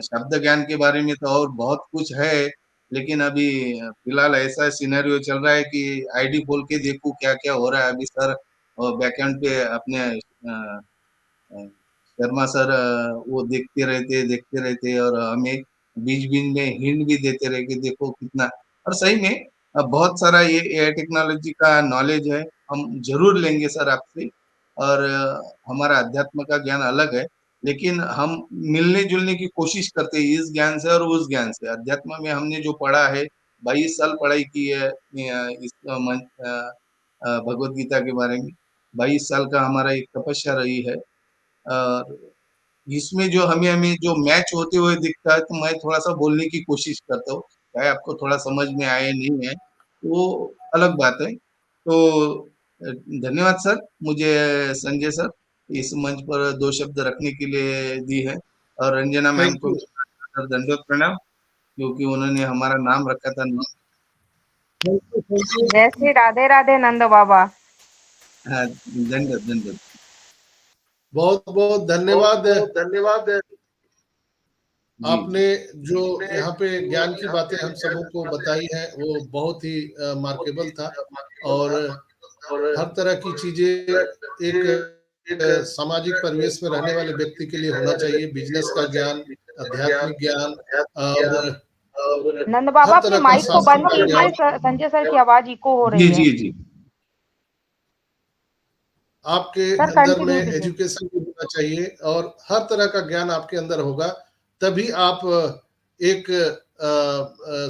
शब्द ज्ञान के बारे में तो और बहुत कुछ है, लेकिन अभी फिलहाल ऐसा सिनेरियो चल रहा है कि आईडी खोल के देखूं क्या क्या हो रहा है। अभी सर बैकएंड पे अपने शर्मा सर वो देखते रहते और हमें बीच बीच में हिंट भी देते रहे कि देखो कितना। और सही में बहुत सारा ये एआई टेक्नोलॉजी का नॉलेज है, हम जरूर लेंगे सर आपसे। और हमारा अध्यात्म का ज्ञान अलग है, लेकिन हम मिलने जुलने की कोशिश करते हैं इस ज्ञान से और उस ज्ञान से। अध्यात्म में हमने जो पढ़ा है, 22 साल पढ़ाई की है इस भगवत गीता के बारे में। 22 साल का हमारा एक तपस्या रही है। और इसमें जो हमें हमें जो मैच होते हुए दिखता है, तो मैं थोड़ा सा बोलने की कोशिश करता हूँ, चाहे आपको थोड़ा समझ में आए नहीं है वो अलग बात है। तो धन्यवाद सर, मुझे संजय सर इस मंच पर 2 शब्द रखने के लिए दी है। और रंजना मैम को दंडवत प्रणाम, क्योंकि उन्होंने हमारा नाम रखा था। जय श्री राधे राधे नंद बाबा। हाँ, धन्यवाद। बहुत बहुत धन्यवाद। आपने जो यहाँ पे ज्ञान की बातें हम सबों को बताई हैं वो बहुत ही मार्केबल था। और हर तरह की चीजें एक सामाजिक परिवेश में रहने वाले व्यक्ति के लिए होना चाहिए। बिजनेस का ज्ञान, आध्यात्मिक ज्ञान और नंद बाबा अपने माइक को बंद शास्त्र का कीजिए, ज्ञान। संजय सर की आवाज इको हो रही है। जी आपके सर अंदर में कंटिन्यू कीजिए। एजुकेशन भी होना चाहिए और हर तरह का ज्ञान आपके अंदर होगा, तभी आप एक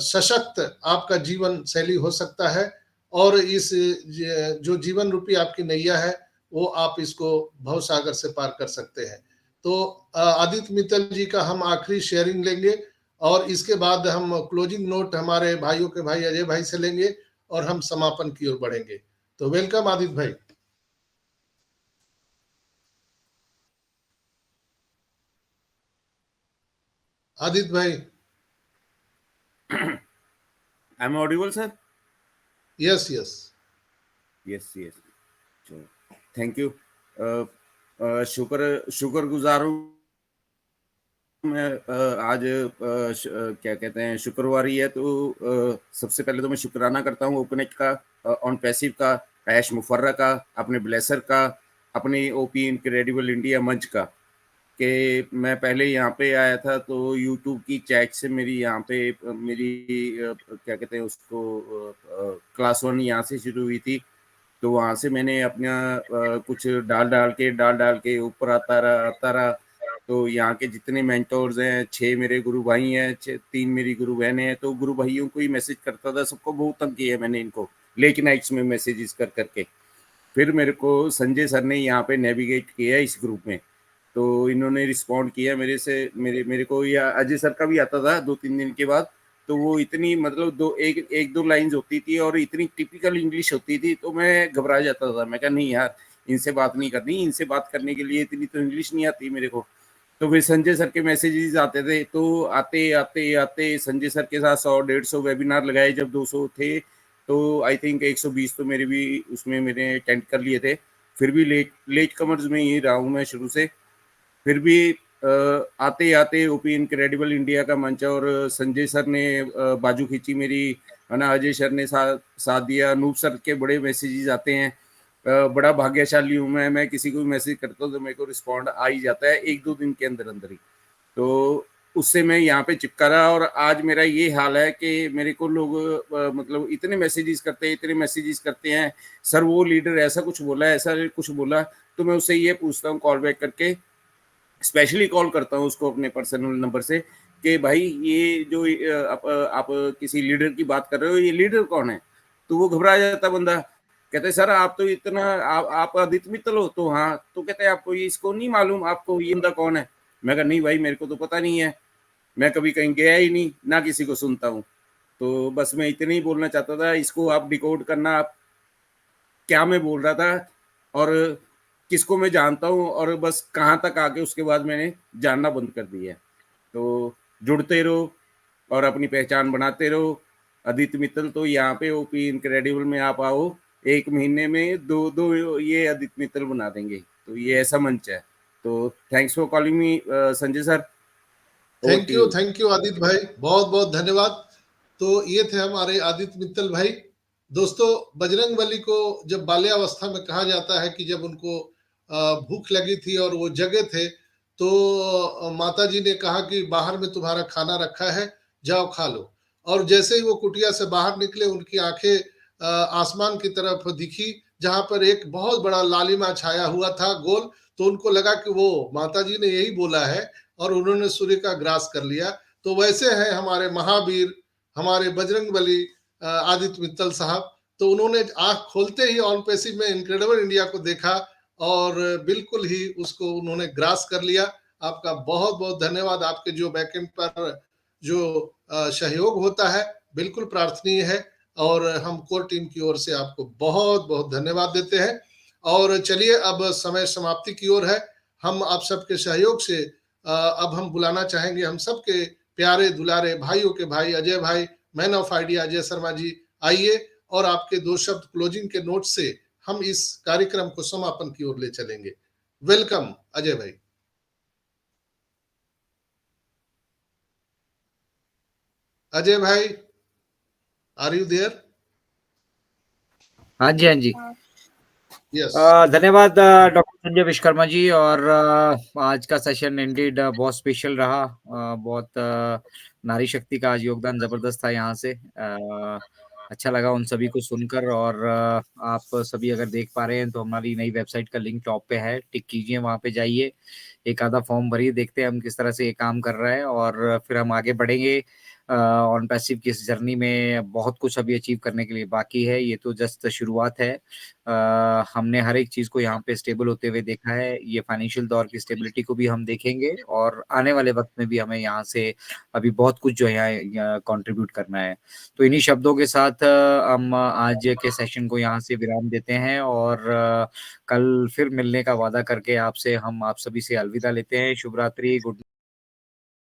सशक्त आपका जीवन शैली हो सकता है। और इस जो जीवन रूपी आपकी नैया है वो आप इसको भव सागर से पार कर सकते हैं। तो आदित्य मित्तल जी का हम आखिरी शेयरिंग लेंगे और इसके बाद हम क्लोजिंग नोट हमारे भाइयों के भाई अजय भाई से लेंगे और हम समापन की ओर बढ़ेंगे। तो वेलकम आदित्य भाई। आदित्य भाई। I am audible sir? Yes. Thank you. शुक्रगुजार हूँ मैं। आज क्या कहते हैं, शुक्रवार ही है, तो सबसे पहले तो मैं शुक्राना करता हूँ ओपनेट का, ऑन पैसिव का, ऐश मुफर्रा का, अपने ब्लेसर का, अपनी ओपी इनक्रेडिबल इंडिया मंच का। कि मैं पहले यहाँ पे आया था तो यूट्यूब की चैट से मेरी यहाँ पे मेरी क्या कहते हैं उसको क्लास 1 यहाँ से शुरू हुई थी। तो वहाँ से मैंने अपना कुछ डाल डाल के ऊपर आता रहा। तो यहाँ के जितने मेंटोर्स हैं, 6 मेरे गुरु भाई हैं, 3 मेरी गुरु बहनें हैं। तो गुरु भाइयों को ही मैसेज करता था, सबको बहुत तंग किया मैंने इनको लेट नाइट्स में मैसेजेस कर करके। फिर मेरे को संजय सर ने यहाँ पे नेविगेट किया इस ग्रुप में, तो इन्होंने रिस्पॉन्ड किया मेरे को। या अजय सर का भी आता था 2-3 दिन के बाद, तो वो इतनी मतलब एक दो लाइंस होती थी और इतनी टिपिकल इंग्लिश होती थी, तो मैं घबरा जाता था। मैं कहा नहीं यार, इनसे बात नहीं करनी, इनसे बात करने के लिए इतनी तो इंग्लिश नहीं आती मेरे को। तो फिर संजय सर के मैसेजेस आते थे, तो आते आते आते संजय सर के साथ 100-150 वेबिनार लगाए। जब 200 थे तो आई थिंक 120 तो मेरे भी उसमें मैंने अटेंड कर लिए थे। फिर भी लेट कमर्स में ही रहा हूँ मैं शुरू से। फिर भी आते आते ओपी इनक्रेडिबल इंडिया का मंच, और संजय सर ने बाजू खींची मेरी, है ना, अजय सर ने साथ दिया, अनूप सर के बड़े मैसेजेस आते हैं। बड़ा भाग्यशाली हूँ मैं किसी को भी मैसेज करता हूँ तो मेरे को रिस्पॉन्ड आ ही जाता है 1-2 दिन के अंदर अंदर ही। तो उससे मैं यहाँ पे चिपका रहा, और आज मेरा ये हाल है कि मेरे को लोग मतलब इतने मैसेजेस करते हैं, सर वो लीडर ऐसा कुछ बोला, ऐसा कुछ बोला। तो मैं उससे ये पूछता हूँ, कॉल बैक करके स्पेशली कॉल करता हूँ उसको अपने पर्सनल नंबर से कि भाई ये जो आप किसी लीडर की बात कर रहे हो, ये लीडर कौन है? तो वो घबरा जाता बंदा, कहते सर आप तो इतना आप आदित्य मित्तल हो? तो हाँ। तो कहते हैं आपको ये इसको नहीं मालूम, आपको ये बंदा कौन है? मैं कहा नहीं भाई, मेरे को तो पता नहीं है, मैं कभी कहीं गया ही नहीं, ना किसी को सुनता हूँ। तो बस मैं इतना ही बोलना चाहता था, इसको आप डिकोड करना, आप क्या मैं बोल रहा था और किसको मैं जानता हूँ, और बस कहाँ तक आके उसके बाद मैंने जानना बंद कर दिया है। तो जुड़ते रहो और अपनी पहचान बनाते रहो। आदित्य मित्तल तो यहाँ पे ओपी इनक्रेडिबल में आप आओ, 1 महीने में 2 ये आदित्य मित्तल बना देंगे। तो ये ऐसा मंच है। तो thanks for calling me Sanjay sir. Thank you Aditya भाई, बहुत बहुत धन्यवाद। तो ये थे हमारे आदित्य मित्तल भाई। दोस्तों, बजरंगबली को जब बाल्यावस्था में कहा जाता है कि जब उनको भूख लगी थी और वो जगे थे, तो माता जी ने कहा कि बाहर में तुम्हारा खाना रखा है, जाओ खा लो। और जैसे ही वो कुटिया से बाहर निकले, उनकी आंखें आसमान की तरफ दिखी, जहां पर एक बहुत बड़ा लालिमा छाया हुआ था गोल। तो उनको लगा कि वो माता जी ने यही बोला है, और उन्होंने सूर्य का ग्रास कर लिया। तो वैसे हैं हमारे महावीर, हमारे बजरंगबली आदित्य मित्तल साहब। तो उन्होंने आंख खोलते ही ऑन पैसिव में इनक्रेडिबल इंडिया को देखा और बिल्कुल ही उसको उन्होंने ग्रास कर लिया। आपका बहुत बहुत धन्यवाद। आपके जो बैकएंड पर जो सहयोग होता है बिल्कुल प्रार्थनीय है, और हम कोर टीम की ओर से आपको बहुत बहुत धन्यवाद देते हैं। और चलिए, अब समय समाप्ति की ओर है। हम आप सबके सहयोग से अब हम बुलाना चाहेंगे हम सबके प्यारे दुलारे भाइयों के भाई अजय भाई, man of idea Ajay Sharma ji. आइए और आपके 2 शब्द क्लोजिंग के नोट से हम इस कार्यक्रम को समापन की ओर ले चलेंगे। वेलकम अजय भाई। अजय भाई, आर यू देयर? हाँ जी, हाँ जी। यस। धन्यवाद डॉक्टर संजय विश्वकर्मा जी। और आज का सेशन इंडीड बहुत स्पेशल रहा। बहुत नारी शक्ति का आज योगदान जबरदस्त था यहाँ से। अच्छा लगा उन सभी को सुनकर। और आप सभी अगर देख पा रहे हैं तो हमारी नई वेबसाइट का लिंक टॉप पे है, टिक कीजिए, वहाँ पे जाइए, एक आधा फॉर्म भरिए, देखते हैं हम किस तरह से ये काम कर रहा है, और फिर हम आगे बढ़ेंगे। ऑन पैसिव की इस जर्नी में बहुत कुछ अभी अचीव करने के लिए बाकी है, ये तो जस्ट शुरुआत है। हमने हर एक चीज को यहाँ पे स्टेबल होते हुए देखा है, ये फाइनेंशियल दौर की स्टेबिलिटी को भी हम देखेंगे, और आने वाले वक्त में भी हमें यहाँ से अभी बहुत कुछ जो है कंट्रीब्यूट करना है। तो इन्हीं शब्दों के साथ हम आज के सेशन को यहाँ से विराम देते हैं, और कल फिर मिलने का वादा करके आपसे हम आप सभी से अलविदा लेते हैं। शुभ रात्रि, गुड